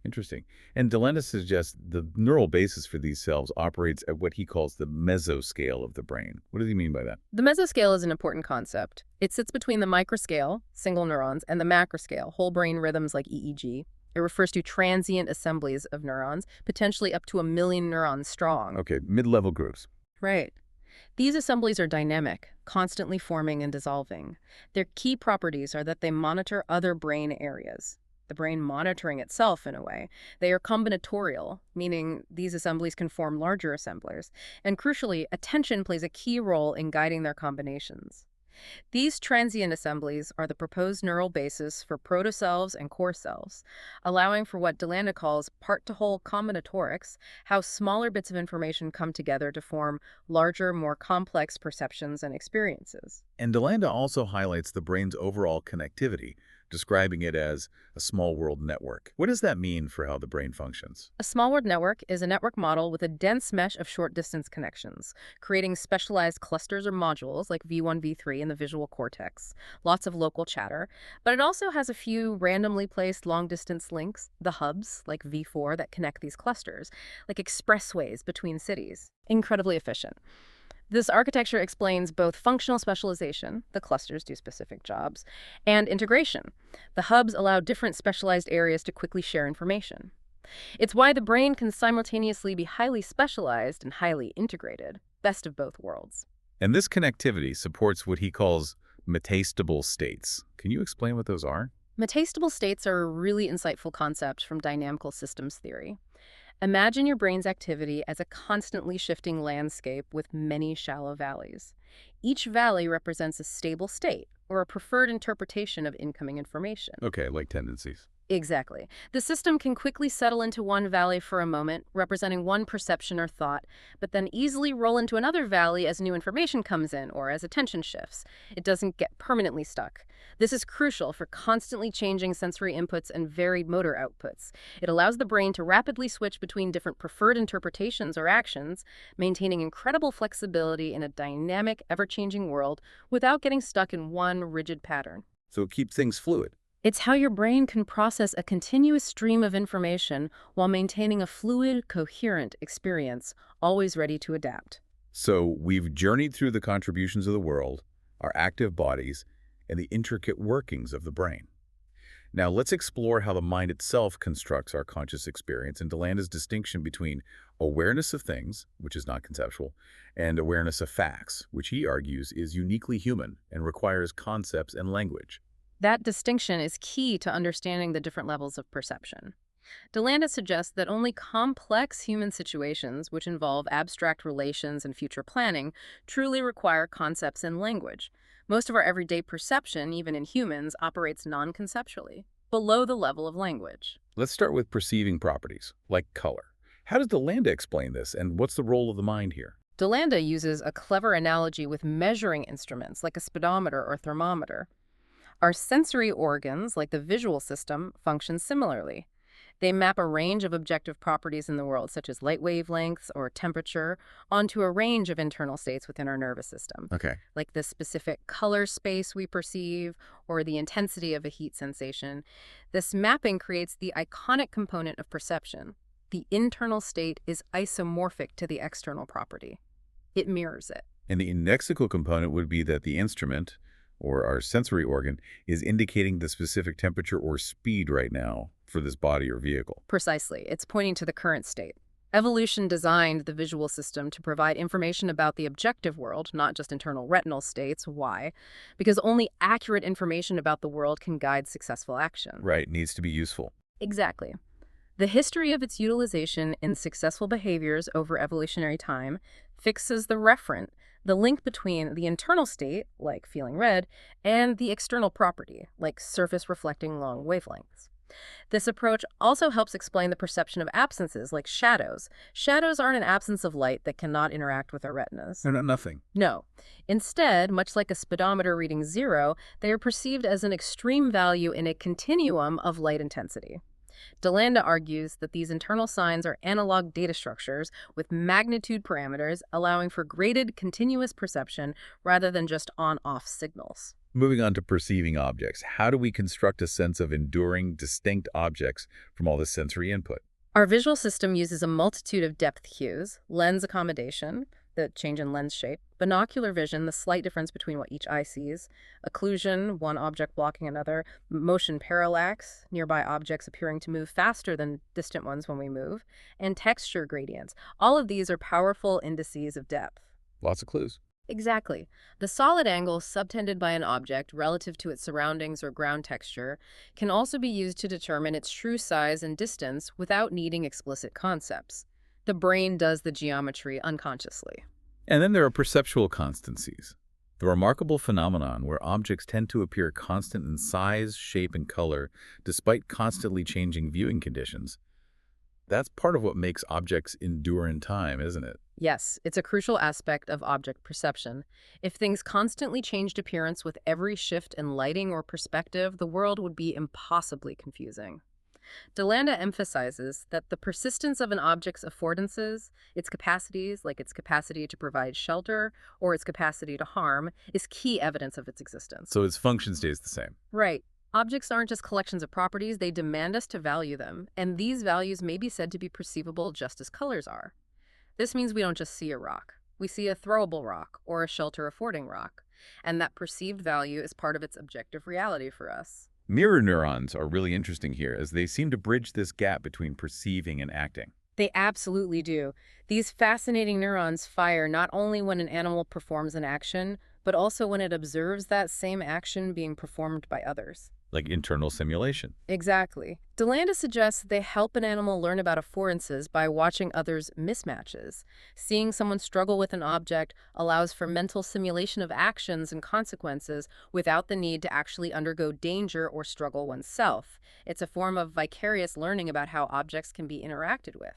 Interesting. And DeLanda suggests the neural basis for these selves operates at what he calls the mesoscale of the brain. What does he mean by that? The mesoscale is an important concept. It sits between the microscale, single neurons, and the macroscale, whole brain rhythms like EEG. It refers to transient assemblies of neurons, potentially up to 1 million neurons strong. Okay, mid-level groups. Right. These assemblies are dynamic, constantly forming and dissolving. Their key properties are that they monitor other brain areas, the brain monitoring itself in a way. They are combinatorial, meaning these assemblies can form larger assemblers. And crucially, attention plays a key role in guiding their combinations. These transient assemblies are the proposed neural basis for protoselves and core selves, allowing for what DeLanda calls part-to-whole combinatorics, how smaller bits of information come together to form larger, more complex perceptions and experiences. And DeLanda also highlights the brain's overall connectivity, describing it as a small world network. What does that mean for how the brain functions? A small world network is a network model with a dense mesh of short-distance connections, creating specialized clusters or modules like V1, V3 in the visual cortex, lots of local chatter, but it also has a few randomly placed long-distance links, the hubs, like V4, that connect these clusters, like expressways between cities. Incredibly efficient. This architecture explains both functional specialization, the clusters do specific jobs, and integration. The hubs allow different specialized areas to quickly share information. It's why the brain can simultaneously be highly specialized and highly integrated. Best of both worlds. And this connectivity supports what he calls metastable states. Can you explain what those are? Metastable states are a really insightful concept from dynamical systems theory. Imagine your brain's activity as a constantly shifting landscape with many shallow valleys. Each valley represents a stable state, or a preferred interpretation of incoming information. Okay, like tendencies. Exactly. The system can quickly settle into one valley for a moment, representing one perception or thought, but then easily roll into another valley as new information comes in or as attention shifts. It doesn't get permanently stuck. This is crucial for constantly changing sensory inputs and varied motor outputs. It allows the brain to rapidly switch between different preferred interpretations or actions, maintaining incredible flexibility in a dynamic, ever-changing world without getting stuck in one rigid pattern. So it keeps things fluid. It's how your brain can process a continuous stream of information while maintaining a fluid, coherent experience, always ready to adapt. So we've journeyed through the contributions of the world, our active bodies, and the intricate workings of the brain. Now let's explore how the mind itself constructs our conscious experience and DeLanda's distinction between awareness of things, which is not conceptual, and awareness of facts, which he argues is uniquely human and requires concepts and language. That distinction is key to understanding the different levels of perception. DeLanda suggests that only complex human situations, which involve abstract relations and future planning, truly require concepts and language. Most of our everyday perception, even in humans, operates non-conceptually, below the level of language. Let's start with perceiving properties, like color. How does DeLanda explain this, and what's the role of the mind here? DeLanda uses a clever analogy with measuring instruments, like a speedometer or thermometer. Our sensory organs, like the visual system, function similarly. They map a range of objective properties in the world, such as light wavelengths or temperature, onto a range of internal states within our nervous system, Okay. like the specific color space we perceive or the intensity of a heat sensation. This mapping creates the iconic component of perception. The internal state is isomorphic to the external property. It mirrors it. And the inexical component would be that the instrument, or our sensory organ, is indicating the specific temperature or speed right now for this body or vehicle. Precisely. It's pointing to the current state. Evolution designed the visual system to provide information about the objective world, not just internal retinal states. Why? Because only accurate information about the world can guide successful action. Right, needs to be useful. Exactly. The history of its utilization in successful behaviors over evolutionary time fixes the referent, the link between the internal state, like feeling red, and the external property, like surface reflecting long wavelengths. This approach also helps explain the perception of absences, like shadows. Shadows aren't an absence of light that cannot interact with our retinas. They're not nothing. No. Instead, much like a speedometer reading 0, they are perceived as an extreme value in a continuum of light intensity. DeLanda argues that these internal signs are analog data structures with magnitude parameters, allowing for graded continuous perception rather than just on-off signals. Moving on to perceiving objects, how do we construct a sense of enduring, distinct objects from all this sensory input? Our visual system uses a multitude of depth cues, lens accommodation, the change in lens shape, binocular vision, the slight difference between what each eye sees, occlusion, one object blocking another, motion parallax, nearby objects appearing to move faster than distant ones when we move, and texture gradients. All of these are powerful indices of depth. Lots of clues. Exactly. The solid angle subtended by an object relative to its surroundings or ground texture can also be used to determine its true size and distance without needing explicit concepts. The brain does the geometry unconsciously. And then there are perceptual constancies, the remarkable phenomenon where objects tend to appear constant in size, shape, and color despite constantly changing viewing conditions. That's part of what makes objects endure in time, isn't it? Yes, it's a crucial aspect of object perception. If things constantly changed appearance with every shift in lighting or perspective, the world would be impossibly confusing. DeLanda emphasizes that the persistence of an object's affordances, its capacities, like its capacity to provide shelter or its capacity to harm, is key evidence of its existence. So its function stays the same. Right. Objects aren't just collections of properties, they demand us to value them, and these values may be said to be perceivable just as colors are. This means we don't just see a rock. We see a throwable rock or a shelter-affording rock, and that perceived value is part of its objective reality for us. Mirror neurons are really interesting here, as they seem to bridge this gap between perceiving and acting. They absolutely do. These fascinating neurons fire not only when an animal performs an action, but also when it observes that same action being performed by others. Like internal simulation. Exactly. DeLanda suggests they help an animal learn about affordances by watching others' mismatches. Seeing someone struggle with an object allows for mental simulation of actions and consequences without the need to actually undergo danger or struggle oneself. It's a form of vicarious learning about how objects can be interacted with.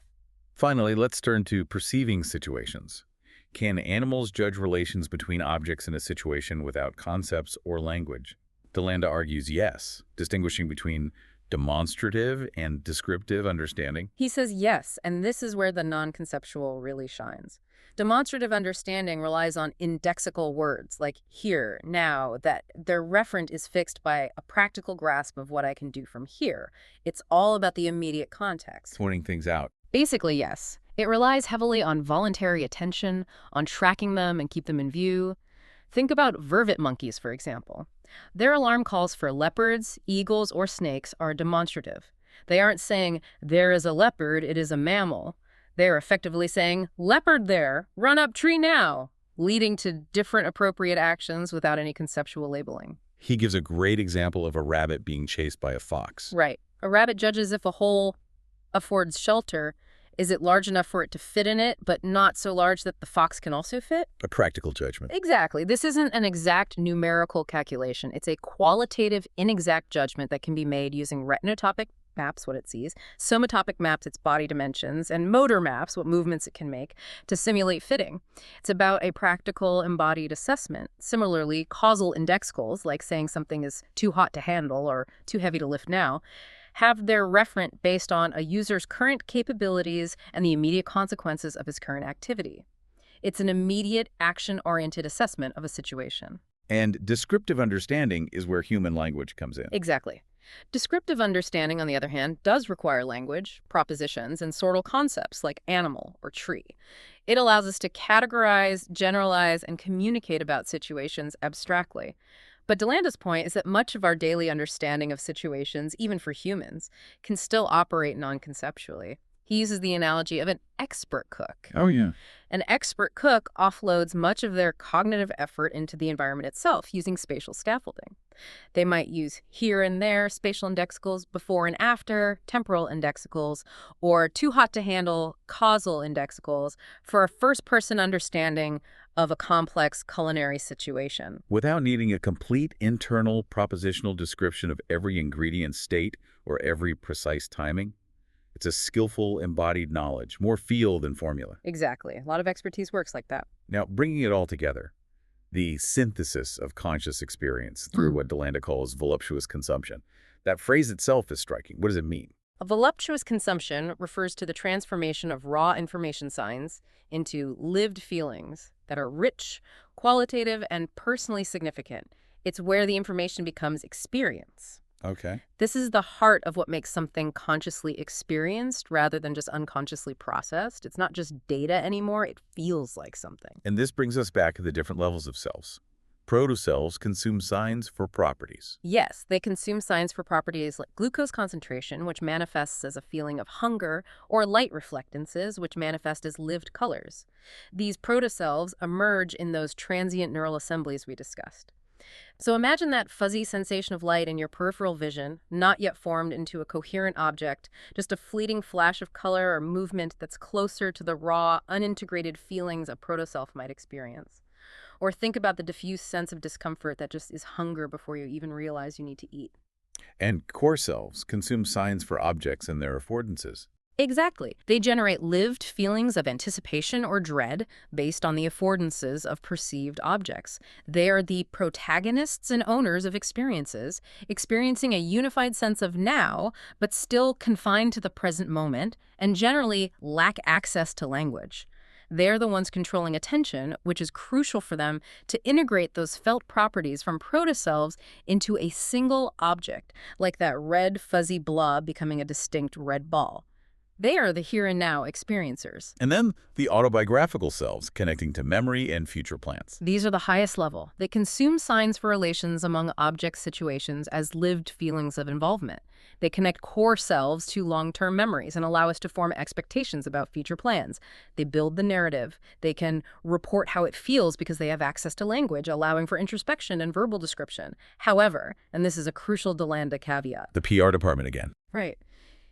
Finally, let's turn to perceiving situations. Can animals judge relations between objects in a situation without concepts or language? DeLanda argues yes, distinguishing between demonstrative and descriptive understanding. He says yes, and this is where the non-conceptual really shines. Demonstrative understanding relies on indexical words like here, now, that their referent is fixed by a practical grasp of what I can do from here. It's all about the immediate context. Pointing things out. Basically, yes. It relies heavily on voluntary attention, on tracking them and keep them in view. Think about vervet monkeys, for example. Their alarm calls for leopards, eagles, or snakes are demonstrative. They aren't saying, there is a leopard, it is a mammal. They're effectively saying, leopard there, run up tree now, leading to different appropriate actions without any conceptual labeling. He gives a great example of a rabbit being chased by a fox. Right. A rabbit judges if a hole affords shelter. Is it large enough for it to fit in it, but not so large that the fox can also fit? A practical judgment. Exactly. This isn't an exact numerical calculation. It's a qualitative, inexact judgment that can be made using retinotopic maps, what it sees, somatopic maps, its body dimensions, and motor maps, what movements it can make, to simulate fitting. It's about a practical, embodied assessment. Similarly, causal indexicals, like saying something is too hot to handle or too heavy to lift now, have their referent based on a user's current capabilities and the immediate consequences of his current activity. It's an immediate, action-oriented assessment of a situation. And descriptive understanding is where human language comes in. Exactly. Descriptive understanding, on the other hand, does require language, propositions, and sortal concepts like animal or tree. It allows us to categorize, generalize, and communicate about situations abstractly. But DeLanda's point is that much of our daily understanding of situations, even for humans, can still operate non-conceptually. He uses the analogy of an expert cook. Oh, yeah. An expert cook offloads much of their cognitive effort into the environment itself using spatial scaffolding. They might use here and there spatial indexicals, before and after, temporal indexicals, or too hot to handle causal indexicals for a first-person understanding of a complex culinary situation. Without needing a complete internal propositional description of every ingredient state or every precise timing. It's a skillful, embodied knowledge, more feel than formula. Exactly. A lot of expertise works like that. Now, bringing it all together, the synthesis of conscious experience through what DeLanda calls voluptuous consumption. That phrase itself is striking. What does it mean? A voluptuous consumption refers to the transformation of raw information signs into lived feelings that are rich, qualitative, and personally significant. It's where the information becomes experience. Okay. This is the heart of what makes something consciously experienced rather than just unconsciously processed. It's not just data anymore, it feels like something. And this brings us back to the different levels of selves. Protocells consume signs for properties. Yes, they consume signs for properties like glucose concentration, which manifests as a feeling of hunger, or light reflectances, which manifest as lived colors. These protocells emerge in those transient neural assemblies we discussed. So imagine that fuzzy sensation of light in your peripheral vision, not yet formed into a coherent object, just a fleeting flash of color or movement that's closer to the raw, unintegrated feelings a protoself might experience. Or think about the diffuse sense of discomfort that just is hunger before you even realize you need to eat. And core selves consume signs for objects and their affordances. Exactly. They generate lived feelings of anticipation or dread based on the affordances of perceived objects. They are the protagonists and owners of experiences, experiencing a unified sense of now, but still confined to the present moment, and generally lack access to language. They're the ones controlling attention, which is crucial for them to integrate those felt properties from protoselves into a single object, like that red fuzzy blob becoming a distinct red ball. They are the here and now experiencers. And then the autobiographical selves, connecting to memory and future plans. These are the highest level. They consume signs for relations among object situations as lived feelings of involvement. They connect core selves to long-term memories and allow us to form expectations about future plans. They build the narrative. They can report how it feels because they have access to language, allowing for introspection and verbal description. However, and this is a crucial DeLanda caveat. The PR department again. Right.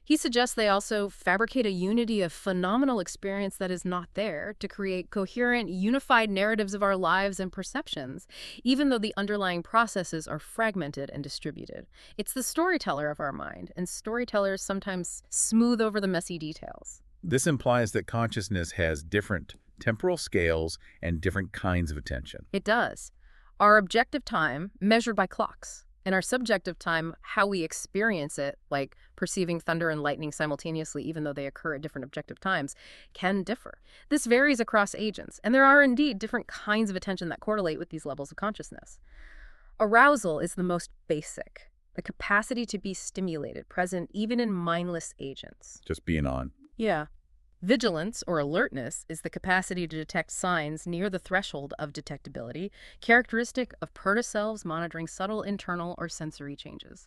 He suggests they also fabricate a unity of phenomenal experience that is not there to create coherent, unified narratives of our lives and perceptions, even though the underlying processes are fragmented and distributed. It's the storyteller of our mind, and storytellers sometimes smooth over the messy details. This implies that consciousness has different temporal scales and different kinds of attention. It does. Our objective time, measured by clocks, and our subjective time, how we experience it, like perceiving thunder and lightning simultaneously even though they occur at different objective times, can differ. This varies across agents, and there are indeed different kinds of attention that correlate with these levels of consciousness. Arousal is the most basic, the capacity to be stimulated, present even in mindless agents. Just being on. Yeah. Vigilance, or alertness, is the capacity to detect signs near the threshold of detectability, characteristic of protoselves monitoring subtle internal or sensory changes,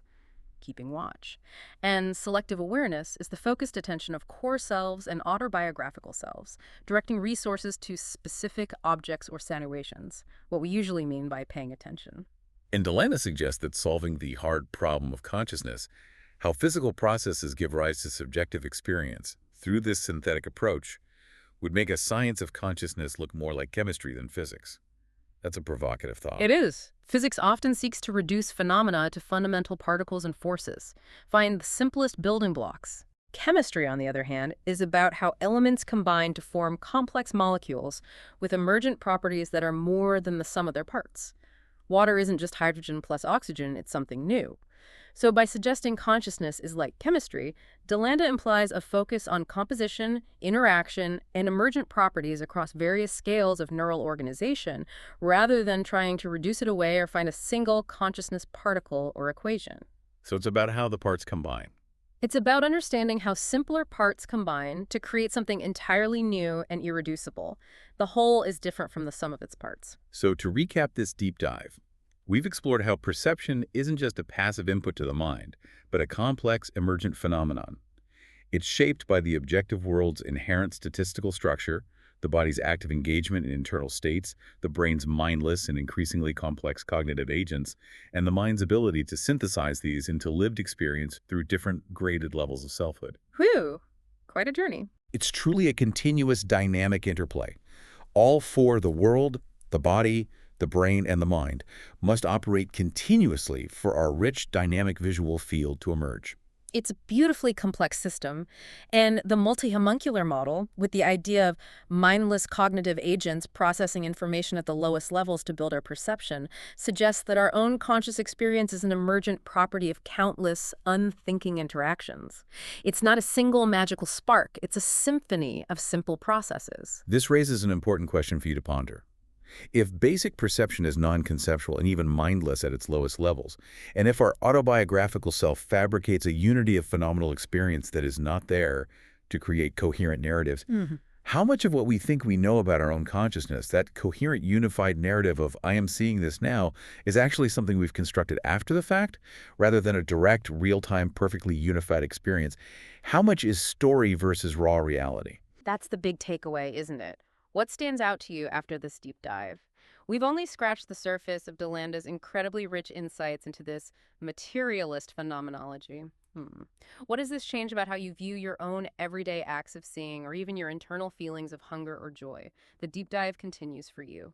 keeping watch. And selective awareness is the focused attention of core selves and autobiographical selves, directing resources to specific objects or situations, what we usually mean by paying attention. And DeLanda suggests that solving the hard problem of consciousness, how physical processes give rise to subjective experience, through this synthetic approach, would make a science of consciousness look more like chemistry than physics. That's a provocative thought. It is. Physics often seeks to reduce phenomena to fundamental particles and forces, find the simplest building blocks. Chemistry, on the other hand, is about how elements combine to form complex molecules with emergent properties that are more than the sum of their parts. Water isn't just hydrogen plus oxygen, it's something new. So by suggesting consciousness is like chemistry, DeLanda implies a focus on composition, interaction, and emergent properties across various scales of neural organization, rather than trying to reduce it away or find a single consciousness particle or equation. So it's about how the parts combine. It's about understanding how simpler parts combine to create something entirely new and irreducible. The whole is different from the sum of its parts. So to recap this deep dive, we've explored how perception isn't just a passive input to the mind, but a complex, emergent phenomenon. It's shaped by the objective world's inherent statistical structure, the body's active engagement in internal states, the brain's mindless and increasingly complex cognitive agents, and the mind's ability to synthesize these into lived experience through different graded levels of selfhood. Whew, quite a journey. It's truly a continuous dynamic interplay. All four, the world, the body, the brain, and the mind, must operate continuously for our rich, dynamic visual field to emerge. It's a beautifully complex system, and the multi-homuncular model, with the idea of mindless cognitive agents processing information at the lowest levels to build our perception, suggests that our own conscious experience is an emergent property of countless, unthinking interactions. It's not a single magical spark, it's a symphony of simple processes. This raises an important question for you to ponder. If basic perception is non-conceptual and even mindless at its lowest levels, and if our autobiographical self fabricates a unity of phenomenal experience that is not there to create coherent narratives, how much of what we think we know about our own consciousness, that coherent unified narrative of I am seeing this now, is actually something we've constructed after the fact, rather than a direct, real-time, perfectly unified experience? How much is story versus raw reality? That's the big takeaway, isn't it? What stands out to you after this deep dive? We've only scratched the surface of DeLanda's incredibly rich insights into this materialist phenomenology. What does this change about how you view your own everyday acts of seeing or even your internal feelings of hunger or joy? The deep dive continues for you.